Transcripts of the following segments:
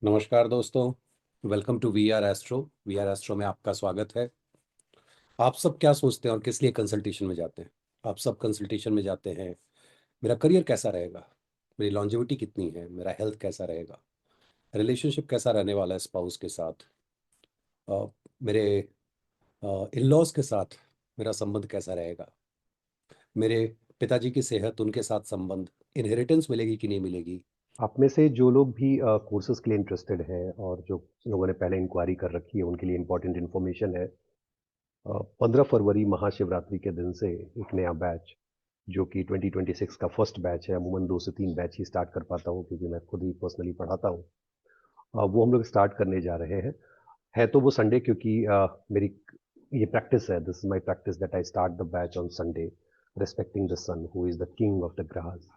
नमस्कार दोस्तों। Welcome to V R Astro में आपका स्वागत है। आप सब क्या सोचते हैं और किस लिए कंसल्टेशन में जाते हैं? आप सब कंसल्टेशन में जाते हैं, मेरा करियर कैसा रहेगा, मेरी लॉन्जेविटी कितनी है, मेरा हेल्थ कैसा रहेगा, रिलेशनशिप कैसा रहने वाला है स्पाउस के साथ, मेरे इन लॉज के साथ मेरा संबंध कैसा रहेगा, मेरे पिताजी की सेहत, उनके साथ संबंध, इनहेरिटेंस मिलेगी कि नहीं मिलेगी। आप में से जो लोग भी कोर्सेज के लिए इंटरेस्टेड हैं और जो लोगों ने पहले इंक्वायरी कर रखी है उनके लिए इम्पोर्टेंट इन्फॉर्मेशन है। 15 फरवरी महाशिवरात्रि के दिन से एक नया बैच जो कि 2026 का फर्स्ट बैच है। अमूमन 2 से 3 बैच ही स्टार्ट कर पाता हूँ क्योंकि मैं खुद ही पर्सनली पढ़ाता हूँ। वो हम लोग स्टार्ट करने जा रहे हैं। है तो वो संडे क्योंकि मेरी ये प्रैक्टिस है। This is my practice that I start the batch on Sunday respecting the sun who is the king of the grass.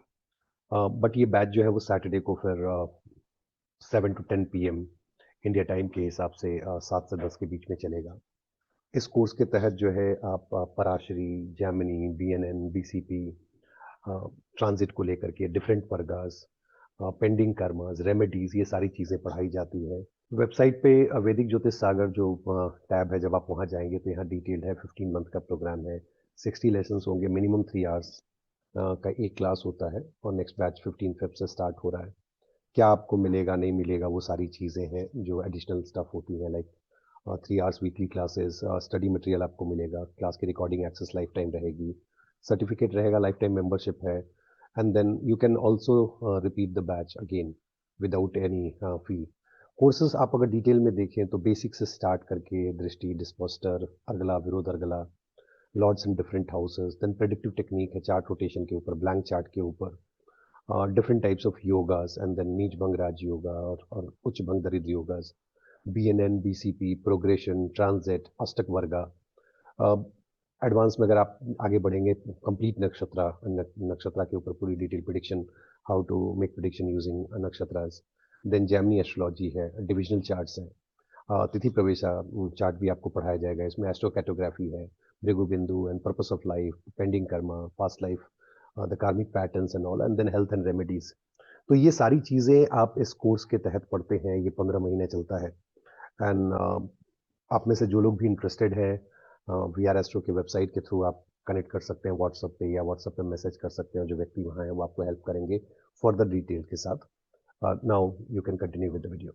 But ये बैच जो है वो सैटरडे को फिर 7 to 10 PM इंडिया टाइम के हिसाब से 7 से 10 के बीच में चलेगा। इस कोर्स के तहत जो है आप Parashari, Jaimini, BNN, BCP, transit को लेकर के different Vargas, pending karmas, remedies, ये सारी चीज़ें पढ़ाई जाती है। वेबसाइट पे वैदिक ज्योतिष सागर जो टैब है, जब आप वहाँ जाएंगे तो यहाँ डिटेल्ड है। 15 मंथ का प्रोग्राम है। 60 लेसन्स होंगे, मिनिमम 3 आवर्स का एक क्लास होता है और नेक्स्ट बैच 15 फेब से स्टार्ट हो रहा है। क्या आपको मिलेगा नहीं मिलेगा वो सारी चीज़ें हैं जो एडिशनल स्टफ होती हैं, like 3 hours weekly classes, study material आपको मिलेगा, क्लास की रिकॉर्डिंग एक्सेस लाइफ टाइम रहेगी, सर्टिफिकेट रहेगा, लाइफ टाइम मेंबरशिप है। And then you can also repeat the batch again without any fee. Courses आप अगर डिटेल में देखें तो बेसिक से स्टार्ट करके दृष्टि, डिस्पोस्टर, अर्गला, विरोध अर्गला, lords in different houses, then predictive technique है चार्ट रोटेशन के ऊपर, ब्लैंक चार्ट के ऊपर, different types of yogas, and then नीच भंग राज योगा और उच्च भंग दरिद्र योगास, BNN, BCP, प्रोग्रेशन, ट्रांजिट, अष्टक वर्गा। एडवांस में अगर आप आगे बढ़ेंगे, कंप्लीट नक्षत्रा के ऊपर पूरी detail prediction, how to make prediction using nakshatras. Then Jaimini astrology है, डिविजनल चार्ट्स है, तिथि प्रवेशा चार्ट भी आपको पढ़ाया जाएगा। इसमें एस्ट्रो कैटोग्राफी है, Bhrigu Bindu and purpose of life, pending karma, past life, the karmic patterns and all, and then health and remedies. तो ये सारी चीज़ें आप इस कोर्स के तहत पढ़ते हैं। ये 15 महीने चलता है। एंड आप में से जो लोग भी इंटरेस्टेड है, VRSTRO के वेबसाइट के थ्रू आप कनेक्ट कर सकते हैं व्हाट्सएप पे, या व्हाट्सएप पे मैसेज कर सकते हैं। जो व्यक्ति वहाँ है वो आपको हेल्प करेंगे फर्दर डिटेल के साथ। Now you can continue with the video.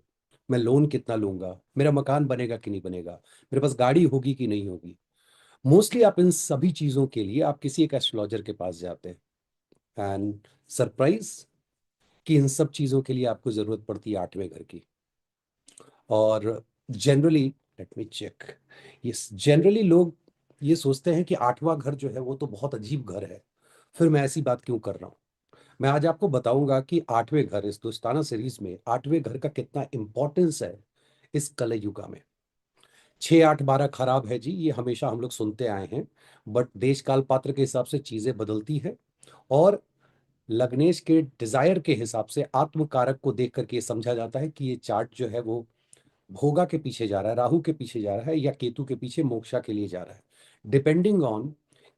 मैं लोन कितना लूंगा, मेरा मकान बनेगा कि नहीं बनेगा, मेरे पास गाड़ी होगी कि नहीं होगी। मोस्टली आप इन सभी चीजों के लिए आप किसी एक एस्ट्रोलॉजर के पास जाते हैं। एंड सरप्राइज कि इन सब चीजों के लिए आपको जरूरत पड़ती है 8वें घर की। और generally, let me check, yes, generally लोग ये सोचते हैं कि 8वां घर जो है वो तो बहुत अजीब घर है, फिर मैं ऐसी बात क्यों कर रहा हूँ। मैं आज आपको बताऊंगा कि 8वें घर, इस दोस्ताना सीरीज में 8वें घर का कितना इंपॉर्टेंस है इस कलयुगा में। 6 8 12 खराब है जी, ये हमेशा हम लोग सुनते आए हैं, बट देश काल पात्र के हिसाब से चीजें बदलती है। और लग्नेश के डिजायर के हिसाब से आत्म कारक को देख करके ये समझा जाता है कि ये चार्ट जो है वो भोगा के पीछे जा रहा है, राहु के पीछे जा रहा है, या केतु के पीछे मोक्षा के लिए जा रहा है। डिपेंडिंग ऑन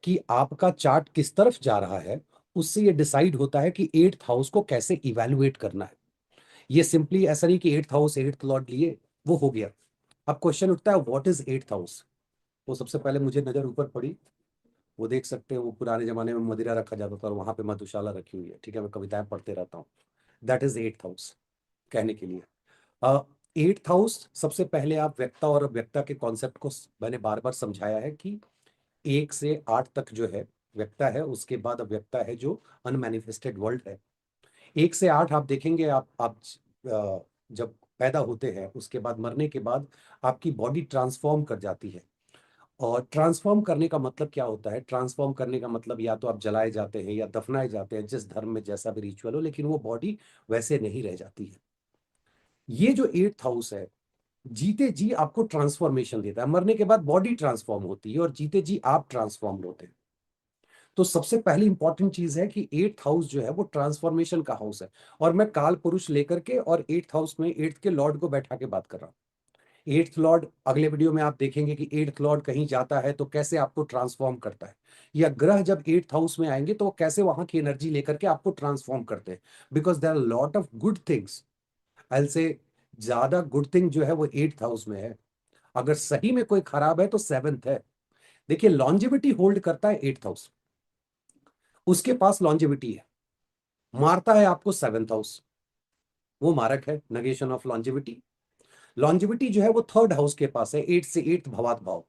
कि आपका चार्ट किस तरफ जा रहा है, उससे ये डिसाइड होता है कि 8th हाउस को कैसे इवेल्युएट करना है। ये सिंपली ऐसा नहीं कि 8th हाउस 8th लॉर्ड लिए वो हो गया। अब क्वेश्चन उठता है व्हाट इज 8th हाउस। वो सबसे पहले मुझे नजर ऊपर पड़ी, वो देख सकते हैं, वो पुराने जमाने में मदिरा रखा जाता था और वहां पे मधुशाला रखी हुई है। ठीक है, मैं कविताएं पढ़ते रहता हूँ। दैट इज 8th हाउस कहने के लिए। 8th हाउस, सबसे पहले आप व्यक्ता और अव्यक्ता के कॉन्सेप्ट को मैंने बार बार समझाया है कि 1 से 8 तक जो है व्यक्ता है, उसके बाद अव्यक्ता है जो अनमैनिफेस्टेड वर्ल्ड है। 1 से 8 आप देखेंगे, आप जब पैदा होते हैं उसके बाद मरने के बाद आपकी बॉडी ट्रांसफॉर्म कर जाती है। और ट्रांसफॉर्म करने का मतलब क्या होता है? ट्रांसफॉर्म करने का मतलब या तो आप जलाए जाते हैं या दफनाए जाते हैं, जिस धर्म में जैसा भी रिचुअल हो, लेकिन वो बॉडी वैसे नहीं रह जाती है। ये जो 8th हाउस है, जीते जी आपको ट्रांसफॉर्मेशन देता है। मरने के बाद बॉडी ट्रांसफॉर्म होती है और जीते जी आप ट्रांसफॉर्म होते हैं। तो सबसे पहली इंपॉर्टेंट चीज है कि 8th हाउस जो है वो ट्रांसफॉर्मेशन का हाउस है। और मैं काल पुरुष लेकर के और 8th हाउस में 8th के लॉर्ड को बैठा के बात कर रहा हूँ। 8th लॉर्ड, अगले वीडियो में आप देखेंगे कि 8th लॉर्ड कहीं जाता है तो कैसे आपको ट्रांसफॉर्म करता है, या ग्रह जब 8th हाउस में आएंगे तो वो कैसे वहां की एनर्जी लेकर के आपको ट्रांसफॉर्म करते हैं। Because there are lot of good things, I से ज्यादा गुड थिंग जो है वो 8th हाउस में है। अगर सही में कोई खराब है तो 7th है। देखिए लॉन्जेविटी होल्ड करता है 8th हाउस, उसके पास लॉन्जेविटी है। मारता है आपको 7th हाउस, वो मारक है, नगेशन ऑफ लॉन्जेविटी। लॉन्जेविटी जो है वो 3rd हाउस के पास है, 8 से 8th भवात भाव।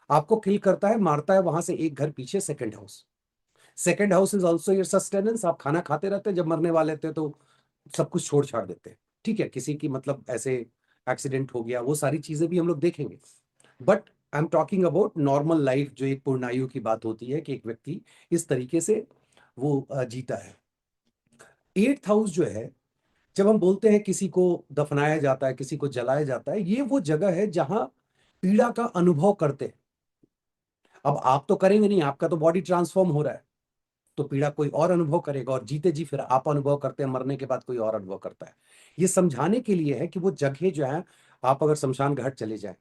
आपको किल करता है, मारता है वहां से एक घर पीछे 2nd house. 2nd house is also your sustenance. आप खाना खाते रहते हैं, जब मरने वाले थे तो सब कुछ छोड़ छाड़ देते हैं। ठीक है, किसी की मतलब ऐसे एक्सीडेंट हो गया, वो सारी चीजें भी हम लोग देखेंगे। But I am talking about normal life, जो एक पूर्णायु की बात होती है कि एक व्यक्ति इस तरीके से वो जीता है। 8th हाउस जो है, जब हम बोलते हैं किसी को दफनाया जाता है, किसी को जलाया जाता है, ये वो जगह है जहां पीड़ा का अनुभव करते हैं। अब आप तो करेंगे नहीं, आपका तो बॉडी ट्रांसफॉर्म हो रहा है, तो पीड़ा कोई और अनुभव करेगा, और जीते जी फिर आप अनुभव करते हैं, मरने के बाद कोई और अनुभव करता है। ये समझाने के लिए है कि वो जगह जो है, आप अगर शमशान घाट चले जाएं,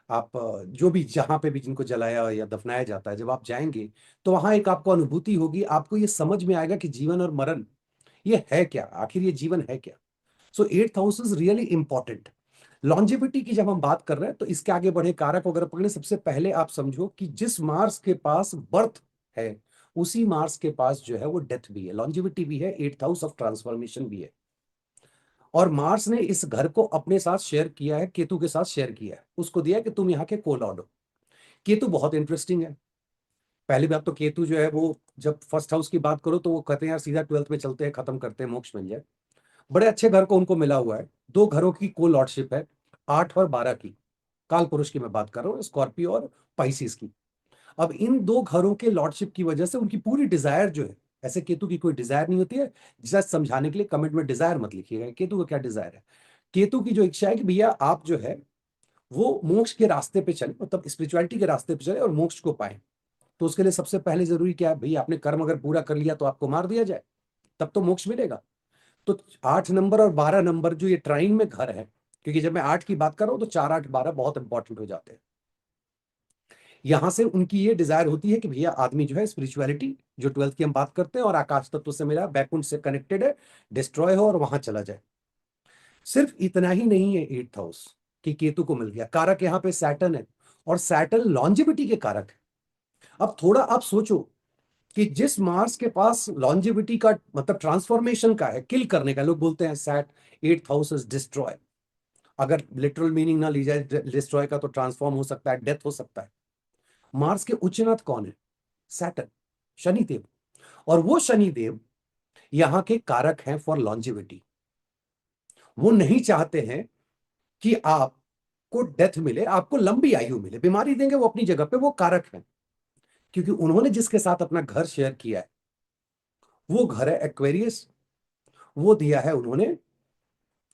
आप जो भी जहां पे भी जिनको जलाया या दफनाया जाता है, जब आप जाएंगे तो वहां एक आपको अनुभूति होगी, आपको ये समझ में आएगा कि जीवन और मरण ये है क्या, आखिर ये जीवन है क्या। सो 8th house is really important. Longevity की जब हम बात कर रहे हैं तो इसके आगे बढ़े कारक वगैरह पकड़े, सबसे पहले आप समझो कि जिस मार्स के पास बर्थ है, उसी मार्स के पास जो है वो डेथ भी है, लॉन्जेविटी भी है, 8th हाउस ऑफ ट्रांसफॉर्मेशन भी है। और मार्स ने इस घर को अपने साथ शेयर किया है, केतु के साथ शेयर किया है, उसको दिया है कि तुम यहाँ के को लॉर्ड हो। केतु बहुत इंटरेस्टिंग है। पहली बात तो केतु जो है वो, जब फर्स्ट हाउस की बात करो तो वो कहते हैं यार सीधा 12th में चलते हैं, खत्म करते हैं, मोक्ष मिल जाए। बड़े अच्छे घर को उनको मिला हुआ है। दो घरों की को लॉर्डशिप है, 8 और 12 की। काल पुरुष की मैं बात कर रहा हूँ, स्कॉर्पियो और पाइसिस की। अब इन दो घरों के लॉर्डशिप की वजह से उनकी पूरी डिजायर जो है, ऐसे केतु की कोई डिजायर नहीं होती है, जिसे समझाने के लिए कमेंट में डिजायर मत लिखिएगा, केतु का क्या डिजायर है। केतु की जो इच्छा है कि भैया आप जो है वो मोक्ष के रास्ते पे चले, मतलब स्पिरिचुअलिटी के रास्ते पे चले और मोक्ष को पाए। तो उसके लिए सबसे पहले जरूरी क्या है, भैया आपने कर्म अगर पूरा कर लिया तो आपको मार दिया जाए, तब तो मोक्ष मिलेगा। तो 8 नंबर और 12 नंबर जो ये ट्राइन में घर है, क्योंकि जब मैं 8 की बात कर रहा हूं तो 4, 8, 12 बहुत इंपॉर्टेंट हो जाते हैं। यहां से उनकी ये डिजायर होती है कि भैया आदमी जो है स्पिरिचुअलिटी, जो 12th की हम बात करते हैं, और आकाश तत्व से मिला, बैकुंठ से कनेक्टेड है, डिस्ट्रॉय हो और वहां चला जाए। सिर्फ इतना ही नहीं है 8th हाउस कि केतु को मिल गया, कारक यहाँ पे सैटर्न है, और सैटर्न लॉन्जिविटी के कारक है। अब थोड़ा आप सोचो कि जिस मार्स के पास लॉन्जिविटी का मतलब ट्रांसफॉर्मेशन का है, किल करने का, लोग बोलते हैं set 8th house is destroy. अगर लिटरल मीनिंग ना ली जाए डिस्ट्रॉय का, तो ट्रांसफॉर्म हो सकता है, डेथ हो सकता है। मार्स के उच्चनाथ कौन है? सैटर्न, शनिदेव। और वो शनिदेव यहां के कारक हैं फॉर लॉन्जिविटी। वो नहीं चाहते हैं कि आपको डेथ मिले, आपको लंबी आयु मिले, बीमारी देंगे वो अपनी जगह पे, वो कारक हैं। क्योंकि उन्होंने जिसके साथ अपना घर शेयर किया है, वो घर है एक्वेरियस। वो दिया है उन्होंने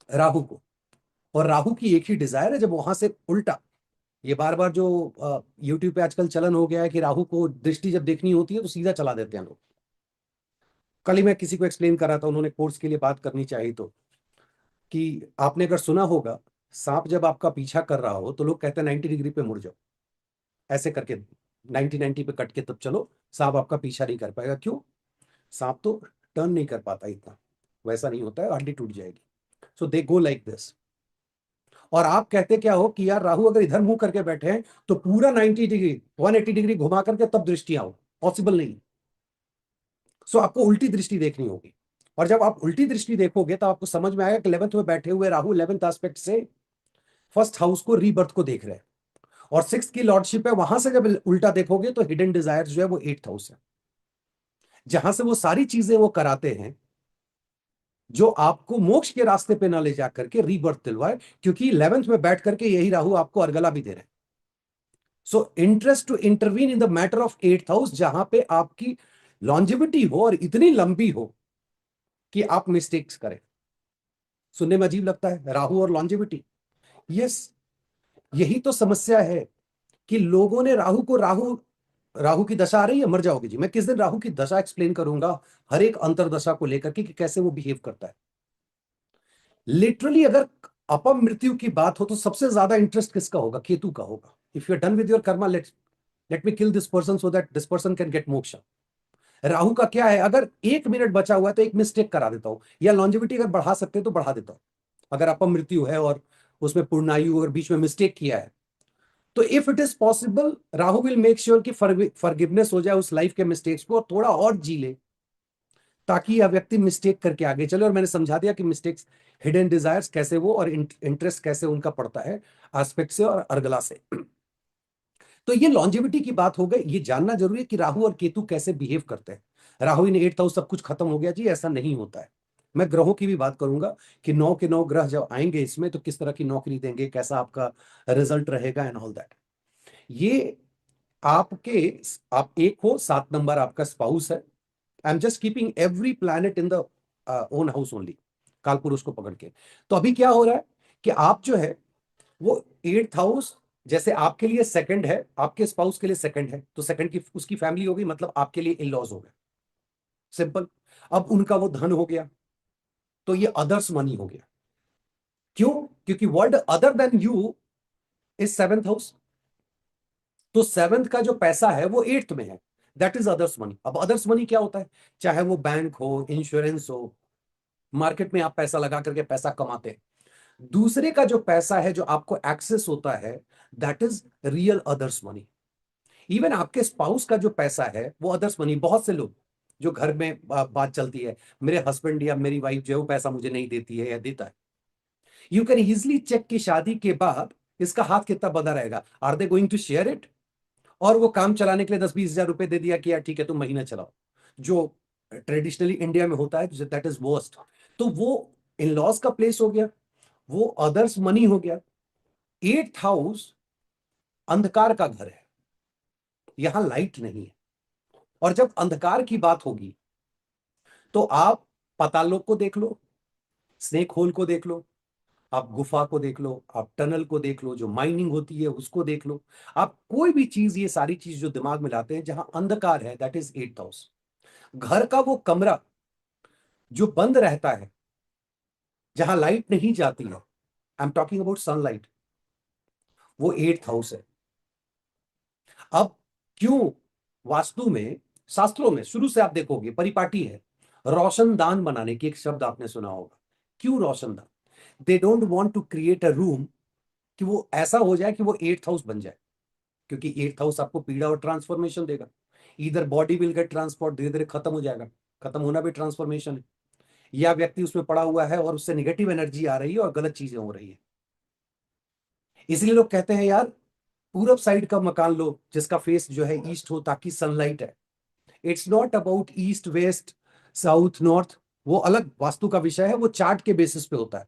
राहु को। और राहु की एक ही डिजायर है, जब वहां से उल्टा, ये बार बार जो यूट्यूब पे आजकल चलन हो गया है कि राहु को दृष्टि जब देखनी होती है तो सीधा चला देते हैं लोग। कल ही मैं किसी को एक्सप्लेन कर रहा था, उन्होंने कोर्स के लिए बात करनी चाहिए तो, कि आपने अगर सुना होगा, सांप जब आपका पीछा कर रहा हो तो लोग कहते हैं 90 डिग्री पे मुड़ जाओ, ऐसे करके 90 पे कट के तब चलो, सांप आपका पीछा नहीं कर पाएगा। क्यों? सांप तो टर्न नहीं कर पाता इतना, वैसा नहीं होता है, हड्डी टूट जाएगी। सो दे गो लाइक दिस। और आप कहते क्या हो कि यार राहु अगर इधर मुंह करके बैठे हैं तो पूरा 90 डिग्री, 180 डिग्री घुमा करके तब दृष्टि आओ, पॉसिबल नहीं। सो आपको उल्टी दृष्टि देखनी होगी। और जब आप उल्टी दृष्टि देखोगे तो आपको समझ में आएगा कि 11th में बैठे हुए राहु 11th एस्पेक्ट से फर्स्ट हाउस को, रीबर्थ को देख रहे हैं, और 6th की लॉर्डशिप है, वहां से जब उल्टा देखोगे तो हिडन डिजायर जो है वो 8th हाउस है, जहां से वो सारी चीजें वो कराते हैं जो आपको मोक्ष के रास्ते पे ना ले जा करके रीबर्थ दिलवाए, क्योंकि 11th में बैठ करके यही राहु आपको अर्गला भी दे रहे हैं। So interest to intervene in the matter of 8th house, जहां पे आपकी लॉन्जिविटी हो और इतनी लंबी हो कि आप मिस्टेक्स करें। सुनने में अजीब लगता है, राहु और लॉन्जिविटी। यस, यही तो समस्या है कि लोगों ने राहु को, राहु राहु की दशा आ रही है, मर जाओगे जी। मैं किस दिन राहु की दशा एक्सप्लेन करूंगा, हर एक अंतरदशा को लेकर के, कि कैसे वो बिहेव करता है। लिटरली अगर अपमृत्यु की बात हो तो सबसे ज्यादा इंटरेस्ट किसका होगा? केतु का होगा। If you are done with your karma, let me kill this person so that this person can get moksha. Rahu का क्या है, अगर 1 मिनट बचा हुआ है तो एक मिस्टेक करा देता हूं, या लॉन्जिविटी अगर बढ़ा सकते हैं तो बढ़ा देता हूं। अगर अपमृत्यु है और उसमें पूर्णायु अगर बीच में मिस्टेक किया है, तो if it is possible Rahu will make sure कि फॉरगिवनेस हो जाए उस लाइफ के मिस्टेक्स को, और थोड़ा और जी ले, ताकि यह व्यक्ति मिस्टेक करके आगे चले। और मैंने समझा दिया कि मिस्टेक्स, हिडन डिजायर्स कैसे वो, और इंटरेस्ट कैसे उनका पड़ता है एस्पेक्ट से और अर्गला से। तो ये लॉन्जेविटी की बात हो गई। ये जानना जरूरी है कि राहु और केतु कैसे बिहेव करते हैं। राहु इन 8 हाउस सब कुछ खत्म हो गया जी, ऐसा नहीं होता है। मैं ग्रहों की भी बात करूंगा कि 9 के 9 ग्रह जब आएंगे इसमें तो किस तरह की नौकरी देंगे, कैसा आपका रिजल्ट रहेगा एंड ऑल दैट। ये आपके, आप एक हो, 7 नंबर आपका स्पाउस है। आई am just keeping every planet in the own house only, काल पुरुष को पकड़ के। तो अभी क्या हो रहा है कि आप जो है वो 8 हाउस, जैसे आपके लिए सेकंड है, आपके स्पाउस के लिए सेकंड है, तो सेकंड की उसकी फैमिली होगी, मतलब आपके लिए इन लॉज हो गए, सिंपल। अब उनका वो धन हो गया, तो ये अदर्स मनी हो गया। क्यों? क्योंकि word other than you is 7th house. तो 7th का जो पैसा है वो 8th में है, दैट इज अदर्स मनी। अब अदर्स मनी क्या होता है? चाहे वो बैंक हो, इंश्योरेंस हो, मार्केट में आप पैसा लगा करके पैसा कमाते हैं। दूसरे का जो पैसा है जो आपको एक्सेस होता है, that is real others money. Even आपके स्पाउस का जो पैसा है वो अदर्स मनी। बहुत से लोग जो घर में बात चलती है, मेरे हस्बैंड या मेरी वाइफ जो है वो पैसा मुझे नहीं देती है या देता है, यू कैन इजिली चेक कि शादी के बाद इसका हाथ कितना बंधा रहेगा। Are they going to share it? और वो काम चलाने के लिए 10-20 हजार रुपए दे दिया कि यार ठीक है तुम महीना चलाओ, जो ट्रेडिशनली इंडिया में होता है, दैट इज वर्स्ट। तो वो इन लॉज का प्लेस हो गया, वो अदर्स मनी हो गया। 8th हाउस अंधकार का घर है, यहां लाइट नहीं है। और जब अंधकार की बात होगी तो आप पातालोक को देख लो, स्नेक होल को देख लो, आप गुफा को देख लो, आप टनल को देख लो, जो माइनिंग होती है उसको देख लो। आप कोई भी चीज, ये सारी चीज जो दिमाग में लाते हैं जहां अंधकार है, दैट इज 8th हाउस। घर का वो कमरा जो बंद रहता है, जहां लाइट नहीं जाती है, I am talking about sunlight, वो 8th हाउस है। अब क्यों वास्तु में, शास्त्रों में शुरू से आप देखोगे परिपाटी है, रोशनदान बनाने की एक शब्द आपने सुना होगा। क्यों रोशनदान? They don't want to create a room कि वो ऐसा हो जाए कि वो 8th हाउस बन जाए, क्योंकि 8th हाउस आपको पीड़ा और ट्रांसफॉर्मेशन देगा। इधर बॉडी विल गेट ट्रांसपोर्ट, धीरे धीरे खत्म हो जाएगा, खत्म होना भी ट्रांसफॉर्मेशन है, या व्यक्ति उसमें पड़ा हुआ है और उससे निगेटिव एनर्जी आ रही है और गलत चीजें हो रही है। इसलिए लोग कहते हैं यार पूरब साइड का मकान लो जिसका फेस जो है ईस्ट हो, ताकि सनलाइट है। It's not about east west south north, वो अलग वास्तु का विषय है, वो चार्ट के बेसिस पे होता है।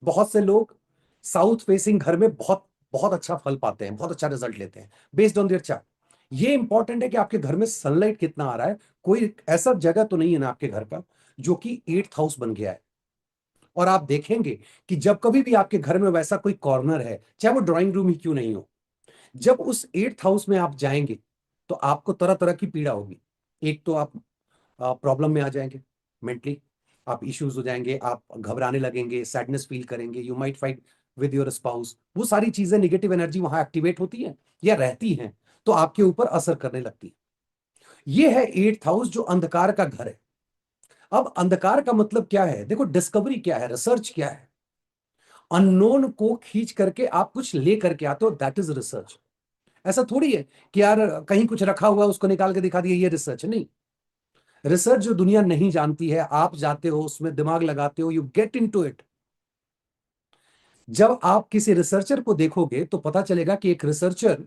बहुत से लोग साउथ फेसिंग घर में बहुत बहुत अच्छा फल पाते हैं, बहुत अच्छा रिजल्ट लेते हैं बेस्ड ऑन देयर चार्ट। ये इंपॉर्टेंट है कि आपके घर में सनलाइट कितना आ रहा है। कोई ऐसा जगह तो नहीं है ना आपके घर का जो कि 8th हाउस बन गया है। और आप देखेंगे कि जब कभी भी आपके घर में वैसा कोई कॉर्नर है, चाहे वो ड्राइंग रूम ही क्यों नहीं हो, जब उस 8th हाउस में आप जाएंगे तो आपको तरह तरह की पीड़ा होगी। एक तो आप प्रॉब्लम में आ जाएंगे, मेंटली आप इश्यूज हो जाएंगे, आप घबराने लगेंगे, सैडनेस फील करेंगे, you might fight with your spouse. वो सारी चीजें, निगेटिव एनर्जी वहां एक्टिवेट होती है या रहती हैं, तो आपके ऊपर असर करने लगती है। ये है 8th हाउस जो अंधकार का घर है। अब अंधकार का मतलब क्या है? देखो डिस्कवरी क्या है, रिसर्च क्या है। अननोन को खींच करके आप कुछ ले करके आते हो, दैट इज रिसर्च। ऐसा थोड़ी है कि यार कहीं कुछ रखा हुआ है उसको निकाल के दिखा दिया, ये रिसर्च नहीं। रिसर्च जो दुनिया नहीं जानती है, आप जाते हो उसमें दिमाग लगाते हो, यू गेट इनटू इट। जब आप किसी रिसर्चर को देखोगे तो पता चलेगा कि एक रिसर्चर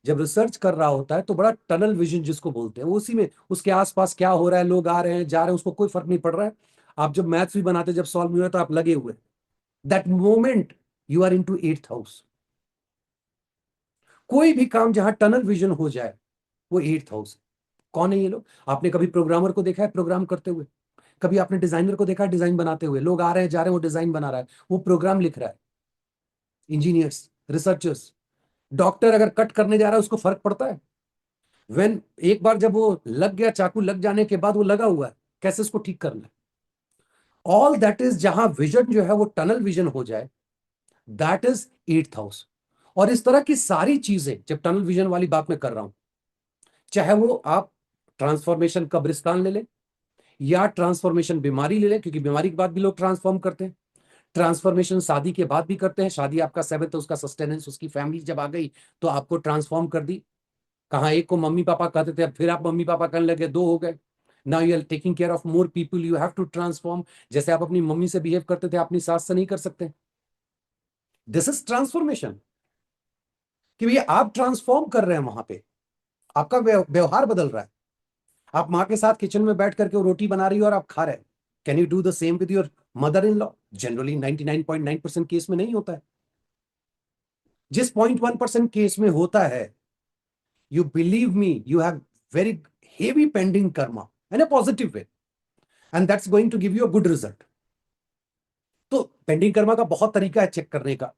जब रिसर्च कर रहा होता है तो बड़ा टनल विजन जिसको बोलते हैं, वो उसी में, उसके आसपास क्या हो रहा है, लोग आ रहे हैं जा रहे हैं, उसको कोई फर्क नहीं पड़ रहा है। आप जब मैथ्स भी बनाते, जब सॉल्व नहीं हुआ तो आप लगे हुए, that moment you are into 8th house. कोई भी काम जहां टनल विजन हो जाए, वो 8th हाउस। कौन है ये लोग? आपने कभी प्रोग्रामर को देखा है प्रोग्राम करते हुए? कभी आपने डिजाइनर को देखा है डिजाइन बनाते हुए? लोग आ रहे हैं जा रहे हैं, वो डिजाइन बना रहा है, वो प्रोग्राम लिख रहा है। इंजीनियर्स, रिसर्चर्स, डॉक्टर अगर कट करने जा रहा है उसको फर्क पड़ता है? वेन एक बार जब वो लग गया, चाकू लग जाने के बाद वो लगा हुआ है, कैसे उसको ठीक करना है, ऑल दैट इज, जहां विजन जो है वो टनल विजन हो जाए, दैट इज 8th हाउस। और इस तरह की सारी चीजें, जब टनल विजन वाली बात मैं कर रहा हूं, चाहे वो आप ट्रांसफॉर्मेशन कब्रिस्तान ले लें या ट्रांसफॉर्मेशन बीमारी ले लें, क्योंकि बीमारी के बाद भी लोग ट्रांसफॉर्म करते हैं, ट्रांसफॉर्मेशन शादी के बाद भी करते हैं। शादी आपका सेवंथ, उसका सस्टेनेंस, उसकी फैमिली जब आ गई तो आपको ट्रांसफॉर्म कर दी। कहाँ एक को मम्मी पापा कहते थे, अब फिर आप मम्मी पापा करने लगे, दो हो गए। Now you are taking care of more people, you have to transform. जैसे आप अपनी मम्मी से बिहेव करते थे, अपनी सास से नहीं कर सकते। दिस इज ट्रांसफॉर्मेशन, कि भैया आप ट्रांसफॉर्म कर रहे हैं, वहां पे आपका व्यवहार बदल रहा है। आप माँ के साथ किचन में बैठ करके वो रोटी बना रही हो और आप खा रहे हैं। Can you do the same with your mother in law? Generally 99.9% case में नहीं होता है। जिस 0.1% केस में होता है, you believe me, you have very heavy pending karma in a positive way, and that's going to give you a good result. तो pending karma का बहुत तरीका है चेक करने का।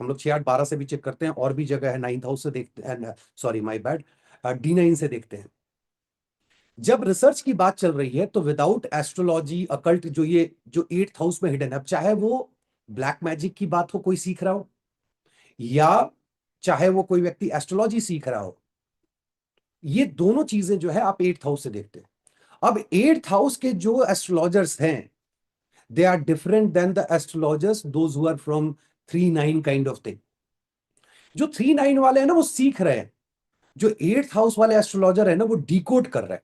हम लोग 6 8 12 से भी चेक करते हैं, और भी जगह है, 9th हाउस से देखते हैं, सॉरी माय बैड, D9 से देखते हैं। जब रिसर्च की बात चल रही है तो विदाउट एस्ट्रोलॉजी अकल्ट, जो ये जो 8th हाउस में हिडन है, अब चाहे वो ब्लैक मैजिक की बात हो, कोई सीख रहा हो, या चाहे वो कोई व्यक्ति एस्ट्रोलॉजी सीख रहा हो, ये दोनों चीजें जो है आप 8th हाउस से देखते हैं। अब 8th हाउस के जो एस्ट्रोलॉजर्स हैं, they are different than the astrologers those who are from 3 9 kind of thing. जो 3 9 वाले हैं ना, वो सीख रहे हैं। जो 8th हाउस वाले एस्ट्रोलॉजर है ना, वो डिकोड कर रहे हैं।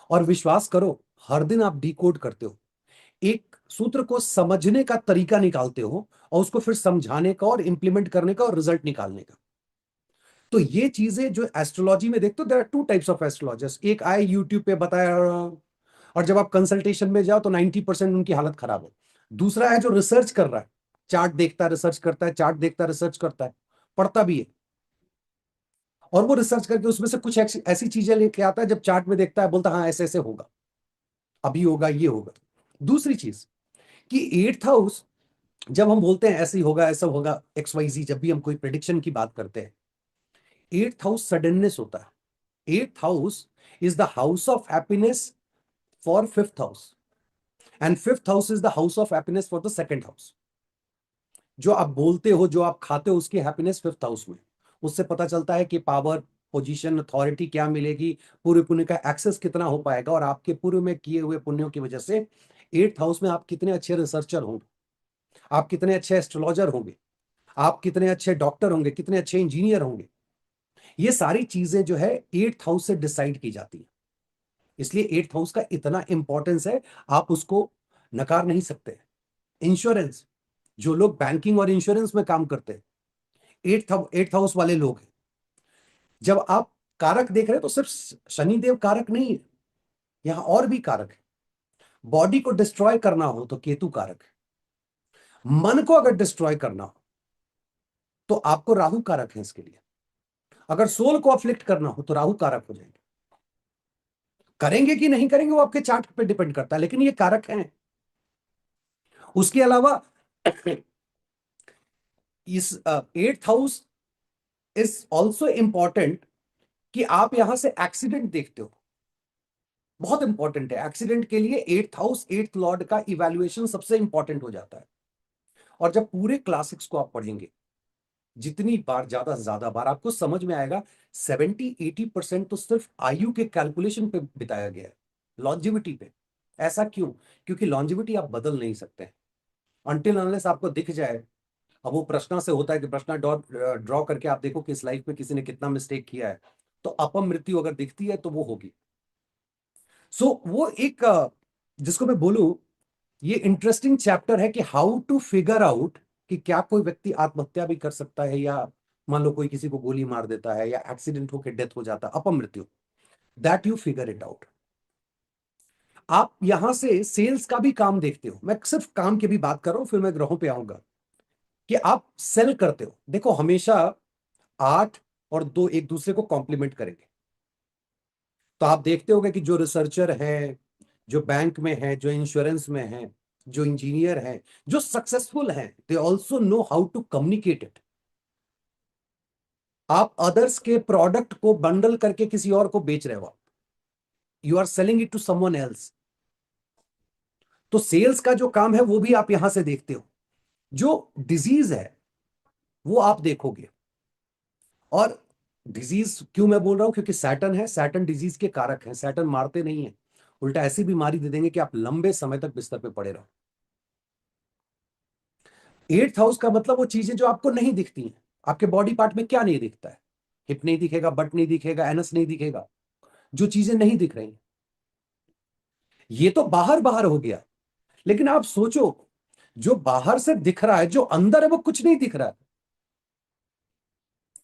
और विश्वास करो, हर दिन आप डिकोड करते हो, एक सूत्र को समझने का तरीका निकालते हो, और उसको फिर समझाने का और इंप्लीमेंट करने का और रिजल्ट निकालने का। तो ये चीजें जो एस्ट्रोलॉजी में देखते हो, there are 2 types of astrologers. एक आए यूट्यूब पे बताया, और जब आप कंसल्टेशन में जाओ तो 90% उनकी हालत खराब है। दूसरा है जो रिसर्च कर रहा है, चार्ट देखता है, रिसर्च करता है, चार्ट देखता है, रिसर्च करता है, पढ़ता भी है, और वो रिसर्च करके उसमें से कुछ ऐसी चीजें लेके आता है, जब चार्ट में देखता है बोलता है हाँ ऐसे ऐसे होगा, अभी होगा, ये होगा। दूसरी चीज कि 8th हाउस, जब हम बोलते हैं ऐसे ही होगा, ऐसा होगा, XYZ, जब भी हम कोई प्रिडिक्शन की बात करते हैं, 8th हाउस सडननेस होता है। 8th house is the house of happiness for 5th house, and 5th house is the house of happiness for the 2nd house. जो आप बोलते हो, जो आप खाते हो, उसकी हैप्पीनेस 5th हाउस में। उससे पता चलता है कि पावर, पोजीशन, अथॉरिटी क्या मिलेगी, पूरे पुण्य का एक्सेस कितना हो पाएगा, और आपके पूर्व में किए हुए पुण्यों की वजह से 8th हाउस में आप कितने अच्छे रिसर्चर होंगे, आप कितने अच्छे एस्ट्रोलॉजर होंगे, आप कितने अच्छे डॉक्टर होंगे, कितने अच्छे इंजीनियर होंगे। ये सारी चीजें जो है 8th हाउस से डिसाइड की जाती है। इसलिए 8th हाउस का इतना इंपॉर्टेंस है, आप उसको नकार नहीं सकते। इंश्योरेंस, जो लोग बैंकिंग और इंश्योरेंस में काम करते हैं, 8th हाउस वाले लोग हैं। जब आप कारक देख रहे हैं तो सिर्फ शनिदेव कारक नहीं है, यहां और भी कारक है। बॉडी को डिस्ट्रॉय करना हो तो केतु कारक है। मन को अगर डिस्ट्रॉय करना हो तो आपको राहु कारक है इसके लिए। अगर सोल को अफ्लिक्ट करना हो तो राहु कारक हो जाएंगे। करेंगे कि नहीं करेंगे वो आपके चार्ट पे डिपेंड करता है, लेकिन ये कारक हैं। उसके अलावा इस 8th house is also important, कि आप यहां से एक्सीडेंट देखते हो। बहुत इंपॉर्टेंट है एक्सीडेंट के लिए 8th हाउस, 8th लॉर्ड का इवैल्यूएशन सबसे इंपॉर्टेंट हो जाता है। और जब पूरे क्लासिक्स को आप पढ़ेंगे, जितनी बार, ज्यादा बार, आपको समझ में आएगा 70 80% तो सिर्फ आयु के कैलकुलेशन पे बिताया गया है, लॉन्जिविटी पे। ऐसा क्यों? क्योंकि लॉन्जिविटी आप बदल नहीं सकते अनटिल अनलेस आपको दिख जाए। अब वो प्रश्न से होता है कि प्रश्न ड्रॉ ड्रॉ करके आप देखो कि इस लाइफ में किसी ने कितना मिस्टेक किया है, तो अपम मृत्यु अगर दिखती है तो वो होगी। वो एक जिसको मैं बोलूं, ये इंटरेस्टिंग चैप्टर है कि हाउ टू फिगर आउट कि क्या कोई व्यक्ति आत्महत्या भी कर सकता है, या मान लो कोई किसी को गोली मार देता है, या एक्सीडेंट होकर डेथ हो जाता है, अपमृत्यु। That you figure it out. आप यहां से सेल्स का भी काम देखते हो, मैं सिर्फ काम की भी बात कर रहा हूं, फिर मैं ग्रहों पे आऊंगा। कि आप सेल करते हो, देखो हमेशा 8 और 2 एक दूसरे को कॉम्प्लीमेंट करेंगे। तो आप देखते होगे कि जो रिसर्चर है, जो बैंक में है, जो इंश्योरेंस में है, जो इंजीनियर है, जो सक्सेसफुल हैं, they also know how to communicate it. आप अदर्स के प्रोडक्ट को बंडल करके किसी और को बेच रहे हो, you are selling it to someone else. तो सेल्स का जो काम है वो भी आप यहां से देखते हो। जो डिजीज है वो आप देखोगे। और डिजीज क्यों मैं बोल रहा हूं, क्योंकि सैटर्न है, सैटर्न डिजीज के कारक है। सैटर्न मारते नहीं है, उल्टा ऐसी बीमारी दे देंगे कि आप लंबे समय तक बिस्तर पे पड़े रहो। एट्थ हाउस का मतलब वो चीजें जो आपको नहीं दिखती हैं। आपके बॉडी पार्ट में क्या नहीं दिखता है? हिप नहीं दिखेगा, बट नहीं दिखेगा, एनस नहीं दिखेगा, जो चीजें नहीं दिख रही हैं। ये तो बाहर बाहर हो गया, लेकिन आप सोचो, जो बाहर से दिख रहा है, जो अंदर है वो कुछ नहीं दिख रहा है।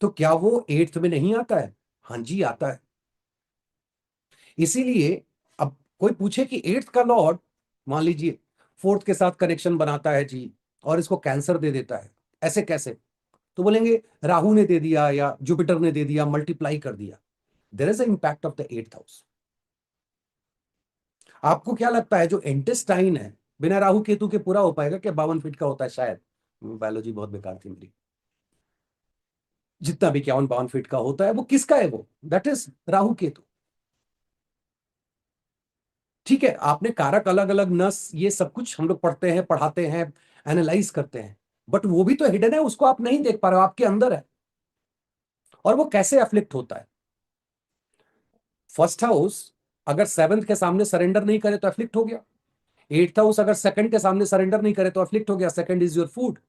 तो क्या वो एट्थ में नहीं आता है? हाँ जी, आता है। इसीलिए अब कोई पूछे कि एट्थ का लॉर्ड, मान लीजिए, फोर्थ के साथ कनेक्शन बनाता है जी, और इसको कैंसर दे देता है, ऐसे कैसे? तो बोलेंगे राहु ने दे दिया या जुपिटर ने दे दिया, मल्टीप्लाई कर दिया। There is a impact of the eighth house. आपको क्या लगता है जो इंटेस्टाइन है, बिना राहु केतु के पूरा हो पाएगा क्या? 52 फीट का होता है शायद, बायोलॉजी बहुत बेकार थी मेरी। जितना भी 51-52 फीट का होता है, वो किसका है? वो दैट इज राहु केतु। ठीक है, आपने कारक अलग अलग, नस, ये सब कुछ हम लोग पढ़ते हैं, पढ़ाते हैं, एनालाइज करते हैं, बट वो भी तो हिडन है, उसको आप नहीं देख पा रहे हो, आपके अंदर है। और वो कैसे अफ्लिक्ट होता है? फर्स्ट हाउस अगर सेवंथ के सामने सरेंडर नहीं करे तो अफ्लिक्ट हो गया। एट्थ हाउस अगर सेकंड के सामने सरेंडर नहीं करे तो अफ्लिक्ट हो गया। Second is your food.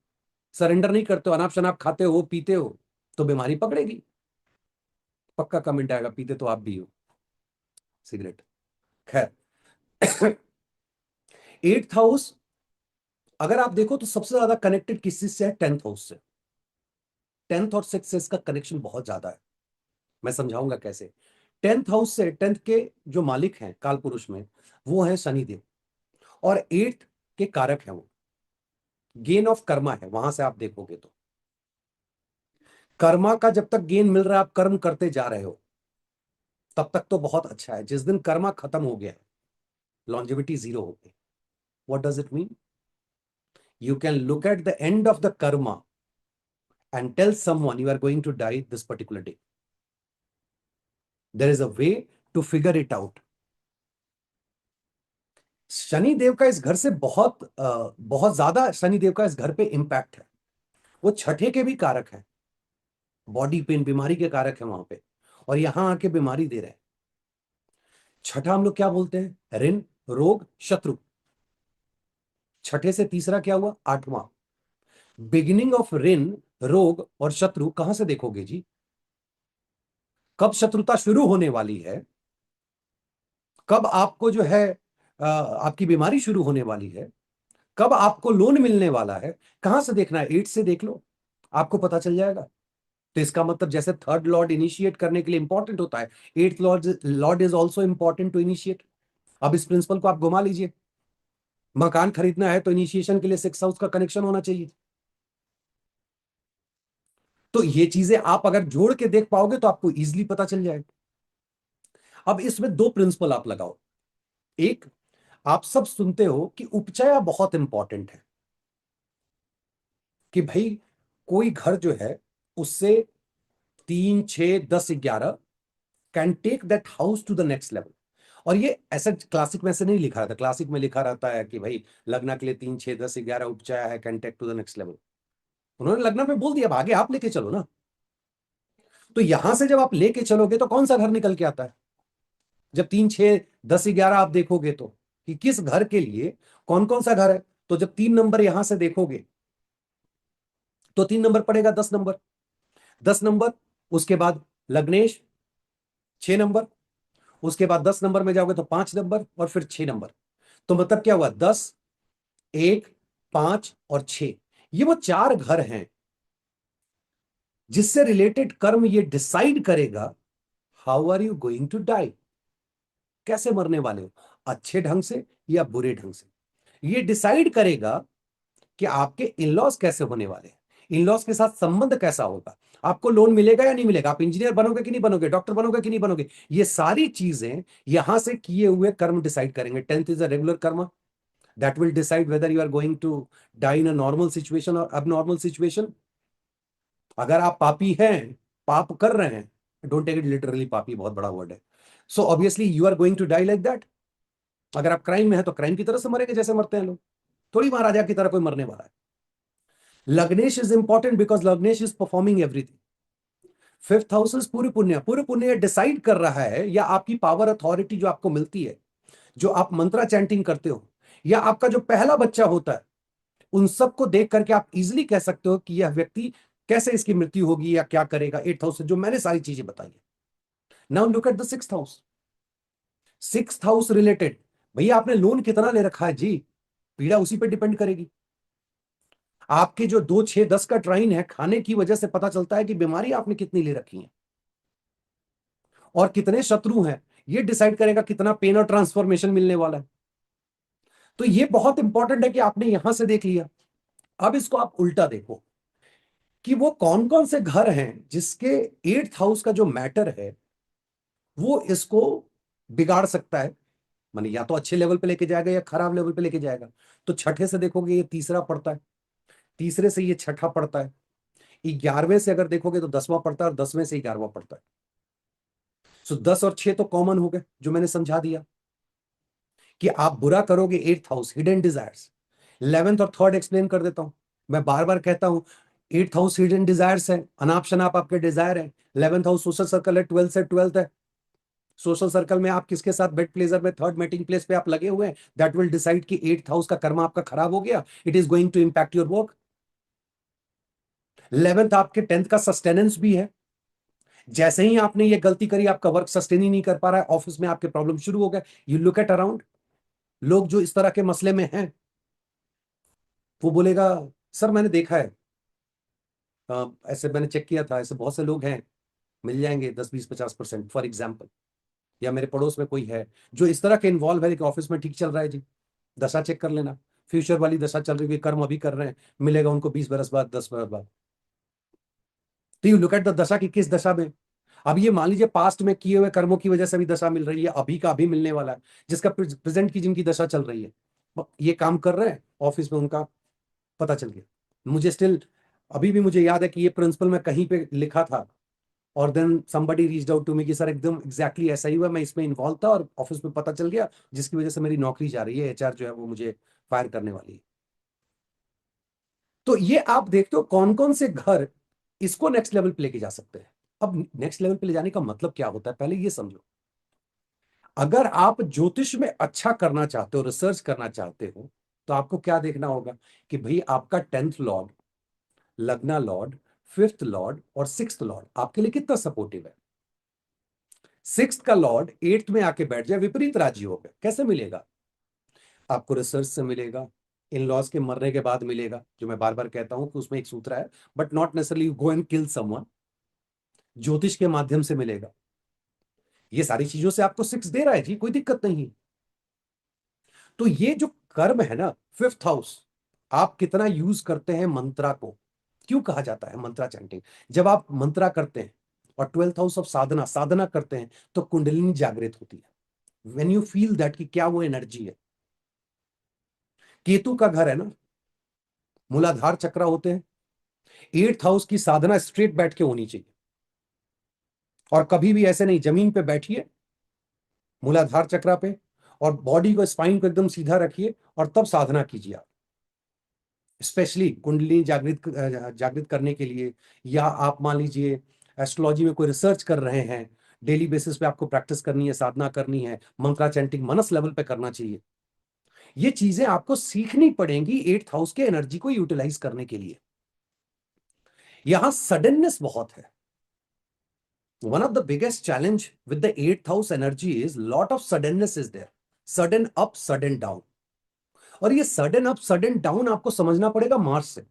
Surrender नहीं करते हो, अनाप शनाप खाते हो, पीते हो, तो बीमारी पकड़ेगी। पक्का कमेंट आएगा, पीते तो आप भी हो सिगरेट। खैर, एट्थ हाउस अगर आप देखो तो सबसे ज्यादा कनेक्टेड किस चीज से है? टेंथ हाउस से। टेंथ और सिक्स से इसका कनेक्शन बहुत ज्यादा है। मैं समझाऊंगा कैसे। टेंथ हाउस से, टेंथ के जो मालिक हैं काल पुरुष में, वो है शनिदेव, और एट्थ के कारक हैं वो। गेन ऑफ कर्मा है वहां से आप देखोगे तो। कर्मा का जब तक गेन मिल रहा है, आप कर्म करते जा रहे हो, तब तक तो बहुत अच्छा है। जिस दिन कर्मा खत्म हो गया, लॉन्जेविटी जीरो हो गई। What does it mean? You can look at the end of the Karma and tell someone you are going to die this particular day. There is a way to figure it out. Shani Dev का इस घर से बहुत ज्यादा शनि देव का इस घर पे इंपैक्ट है। वो छठे के भी कारक है, बॉडी पेन, बीमारी के कारक है वहां पे, और यहां आके बीमारी दे रहे हैं। छठा हम लोग क्या बोलते हैं? ऋण, रोग, शत्रु। छठे से तीसरा क्या हुआ? आठवां। बिगिनिंग ऑफ ऋण, रोग और शत्रु कहां से देखोगे जी? कब शत्रुता शुरू होने वाली है, कब आपको जो है आपकी बीमारी शुरू होने वाली है, कब आपको लोन मिलने वाला है, कहां से देखना है? एट से देख लो, आपको पता चल जाएगा। तो इसका मतलब जैसे थर्ड लॉर्ड इनिशिएट करने के लिए इंपॉर्टेंट होता है, eighth lord lord is also important to initiate. अब इस प्रिंसिपल को आप घुमा लीजिए। मकान खरीदना है तो इनिशिएशन के लिए सिक्स हाउस का कनेक्शन होना चाहिए। तो ये चीजें आप अगर जोड़ के देख पाओगे तो आपको इजिली पता चल जाएगा। अब इसमें दो प्रिंसिपल आप लगाओ। एक, आप सब सुनते हो कि उपचया बहुत इंपॉर्टेंट है, कि भाई कोई घर जो है उससे 3, 6, 10, 11 can take that house to the next level. और ये ऐसा क्लासिक में से नहीं लिखा रहता। क्लासिक में लिखा रहता है कि भाई लग्न के लिए 3, 6, 10, 11 उपचया है, can take to the next level. उन्होंने लग्न में बोल दिया, अब आगे आप लेके चलो ना। तो यहां से जब आप लेके चलोगे तो कौन सा घर निकल के आता है? जब 3, 6, 10, 11 आप देखोगे तो, कि किस घर के लिए कौन कौन सा घर है। तो जब 3 नंबर यहां से देखोगे तो 3 नंबर पड़ेगा 10 नंबर। 10 नंबर, उसके बाद लग्नेश 6 नंबर, उसके बाद 10 नंबर में जाओगे तो 5 नंबर, और फिर 6 नंबर। तो मतलब क्या हुआ? 10, 1, 5 और 6, ये वो चार घर हैं जिससे रिलेटेड कर्म ये डिसाइड करेगा how are you going to die. कैसे मरने वाले हो, अच्छे ढंग से या बुरे ढंग से। ये डिसाइड करेगा कि आपके इनलॉस कैसे होने वाले हैं, इनलॉस के साथ संबंध कैसा होगा, आपको लोन मिलेगा या नहीं मिलेगा, आप इंजीनियर बनोगे कि नहीं बनोगे, डॉक्टर बनोगे कि नहीं बनोगे। ये सारी चीजें यहां से किए हुए कर्म डिसाइड करेंगे। Tenth is a regular karma that will decide whether you are going to die in a normal situation और अब नॉर्मल सिचुएशन। अगर आप पापी हैं, पाप कर रहे हैं, डोंट टेक इट लिटरली, पापी बहुत बड़ा वर्ड है। So obviously you are going to die like that. अगर आप क्राइम में है तो क्राइम की तरह से मरेंगे जैसे मरते हैं लोग, थोड़ी महाराजा की तरह कोई मरने वाला है। लग्नेश इज इंपॉर्टेंट बिकॉज लग्नेश is performing everything. Fifth house is पूरी पुण्य। पूरे पुण्य डिसाइड कर रहा है, या आपकी पावर अथॉरिटी जो आपको मिलती है, जो आप मंत्रा चैंटिंग करते हो, या आपका जो पहला बच्चा होता है, उन सबको देख करके आप इजिली कह सकते हो कि यह व्यक्ति कैसे इसकी मृत्यु होगी या क्या करेगा। 8th हाउस से जो मैंने सारी चीजें बताई है। Now look at the 6th house. 6th house related, भैया आपने लोन कितना ले रखा है जी, पीड़ा उसी पे डिपेंड करेगी। आपके जो 2 6 10 का ट्राइन है, खाने की वजह से पता चलता है कि बीमारी आपने कितनी ले रखी है और कितने शत्रु हैं, ये डिसाइड करेगा कितना पेन और ट्रांसफॉर्मेशन मिलने वाला है। तो ये बहुत इंपॉर्टेंट है कि आपने यहां से देख लिया। अब इसको आप उल्टा देखो कि वो कौन कौन से घर हैं जिसके 8th हाउस का जो मैटर है वो इसको बिगाड़ सकता है, माने या तो अच्छे लेवल पे लेके जाएगा या खराब लेवल पे लेके जाएगा। तो छठे से देखोगे ये तीसरा पड़ता है, तीसरे से ये छठा पड़ता है, 11वें से अगर देखोगे तो 10वां पड़ता है और 10वें से 11वां पड़ता है। सो 10 और 6 तो कॉमन हो गए जो मैंने समझा दिया कि आप बुरा करोगे। 8th house hidden desires, 11th और 3rd एक्सप्लेन कर देता हूं। मैं बार बार कहता हूं 8th हाउस हिडन डिजायर्स है, अनाप शनाप आपके डिजायर है। 11th हाउस सोशल सर्कल है, 12th से 12th है। सोशल सर्कल में आप किसके साथ बेड प्लेजर में, थर्ड मेटिंग प्लेस पे आप लगे हुए हैं, दैट विल डिसाइड कि 8th हाउस का कर्म आपका खराब हो गया, it is going to impact your work. 11th आपके 10th का सस्टेनेंस भी है। जैसे ही आपने ये गलती करी, आपका वर्क सस्टेन ही नहीं कर पा रहा है, ऑफिस में आपके प्रॉब्लम शुरू हो गए। यू लुक एट अराउंड, लोग जो इस तरह के मसले में हैं वो बोलेगा सर मैंने देखा है, ऐसे मैंने चेक किया था, ऐसे बहुत से लोग हैं, मिल जाएंगे 10 20 50% फॉर एग्जाम्पल। या मेरे पड़ोस में कोई है जो इस तरह के इन्वॉल्व है कि ऑफिस में ठीक चल रहा है जी, दशा चेक कर लेना, फ्यूचर वाली दशा चल रही है, कर्म अभी कर रहे हैं, मिलेगा उनको 20 बरस बाद, 10 बरस बाद। तो यू लुक एट द दशा की किस दशा में। अब ये मान लीजिए पास्ट में किए हुए कर्मों की वजह से भी दशा मिल रही है, अभी का अभी मिलने वाला है, जिसका प्रेजेंट की जिनकी दशा चल रही है, ये काम कर रहे हैं ऑफिस में, उनका पता चल गया। मुझे स्टिल अभी भी मुझे याद है कि ये प्रिंसिपल मैं कहीं पे लिखा था और then somebody reached out to me कि सर एकदम एग्जैक्टली ऐसा ही हुआ, मैं इसमें इन्वॉल्व था और ऑफिस में पता चल गया, जिसकी वजह से मेरी नौकरी जा रही है, एचआर जो है वो मुझे फायर करने वाली है। तो ये आप देखते हो कौन कौन से घर इसको नेक्स्ट लेवल पे लेके जा सकते हैं। अब नेक्स्ट लेवल पे ले जाने का मतलब क्या होता है, पहले ये समझो। अगर आप ज्योतिष में अच्छा करना चाहते हो, रिसर्च करना चाहते हो, तो आपको क्या देखना होगा कि भाई आपका 10th लॉर्ड, लग्ना लॉर्ड, 5th लॉर्ड और 6th लॉर्ड आपके लिए कितना सपोर्टिव है। 6th का लॉर्ड 8th में आके बैठ जाए, विपरीत राजी हो गए, कैसे मिलेगा आपको? रिसर्च से मिलेगा, इन लॉज के मरने के बाद मिलेगा, जो मैं बार बार कहता हूं कि उसमें एक सूत्र है, but not necessarily go and kill someone. ज्योतिष के माध्यम से मिलेगा। ये सारी चीजों से आपको 6 दे रहा है जी, कोई दिक्कत नहीं। तो ये जो कर्म है ना, 5th हाउस, आप कितना यूज करते हैं मंत्रा को। क्यों कहा जाता है मंत्रा चैंटिंग? जब आप मंत्रा करते हैं और 12th हाउस ऑफ साधना, साधना करते हैं, तो कुंडलिनी जागृत होती है। व्हेन यू फील दैट कि क्या वो एनर्जी है। केतु का घर है ना, मूलाधार चक्र होते हैं। 8th हाउस की साधना स्ट्रेट बैठ के होनी चाहिए, और कभी भी ऐसे नहीं, जमीन पे बैठिए मूलाधार चक्र पे, और बॉडी को, स्पाइन को एकदम सीधा रखिए और तब साधना कीजिए आप। स्पेशली कुंडली जागृत करने के लिए, या आप मान लीजिए एस्ट्रोलॉजी में कोई रिसर्च कर रहे हैं, डेली बेसिस पे आपको प्रैक्टिस करनी है, साधना करनी है, मंत्रा चैंटिंग मनस लेवल पे करना चाहिए। ये चीजें आपको सीखनी पड़ेंगी 8th हाउस के एनर्जी को यूटिलाइज करने के लिए। यहां सडननेस बहुत है। One of the biggest challenge with the 8th house energy is lot of suddenness is there, sudden up sudden down। और ये सडन अप सडन डाउन आपको समझना पड़ेगा मार्स से।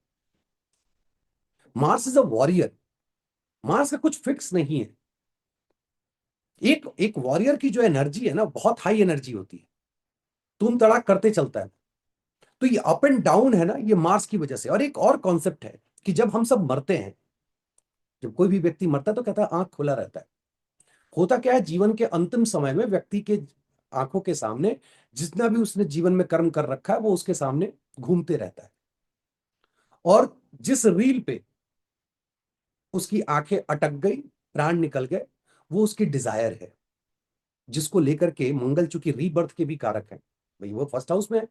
Mars is a warrior, Mars का कुछ फिक्स नहीं है। एक एक वॉरियर की जो एनर्जी है ना, बहुत हाई एनर्जी होती है, तुम तड़ाक करते चलता है। तो ये अप एंड डाउन है ना, ये मार्स की वजह से। और एक और कॉन्सेप्ट है कि जब हम सब मरते हैं, जब कोई भी व्यक्ति मरता है तो कहता है आंख खुला रहता है। होता क्या है, जीवन के अंतिम समय में व्यक्ति के आंखों के सामने जितना भी उसने जीवन में कर्म कर रखा है वो उसके सामने घूमते रहता है, और जिस रील पे उसकी आंखें अटक गई, प्राण निकल गए, वो उसकी डिजायर है, जिसको लेकर के मंगल चूंकि रीबर्थ के भी कारक है, भाई वो फर्स्ट हाउस में है,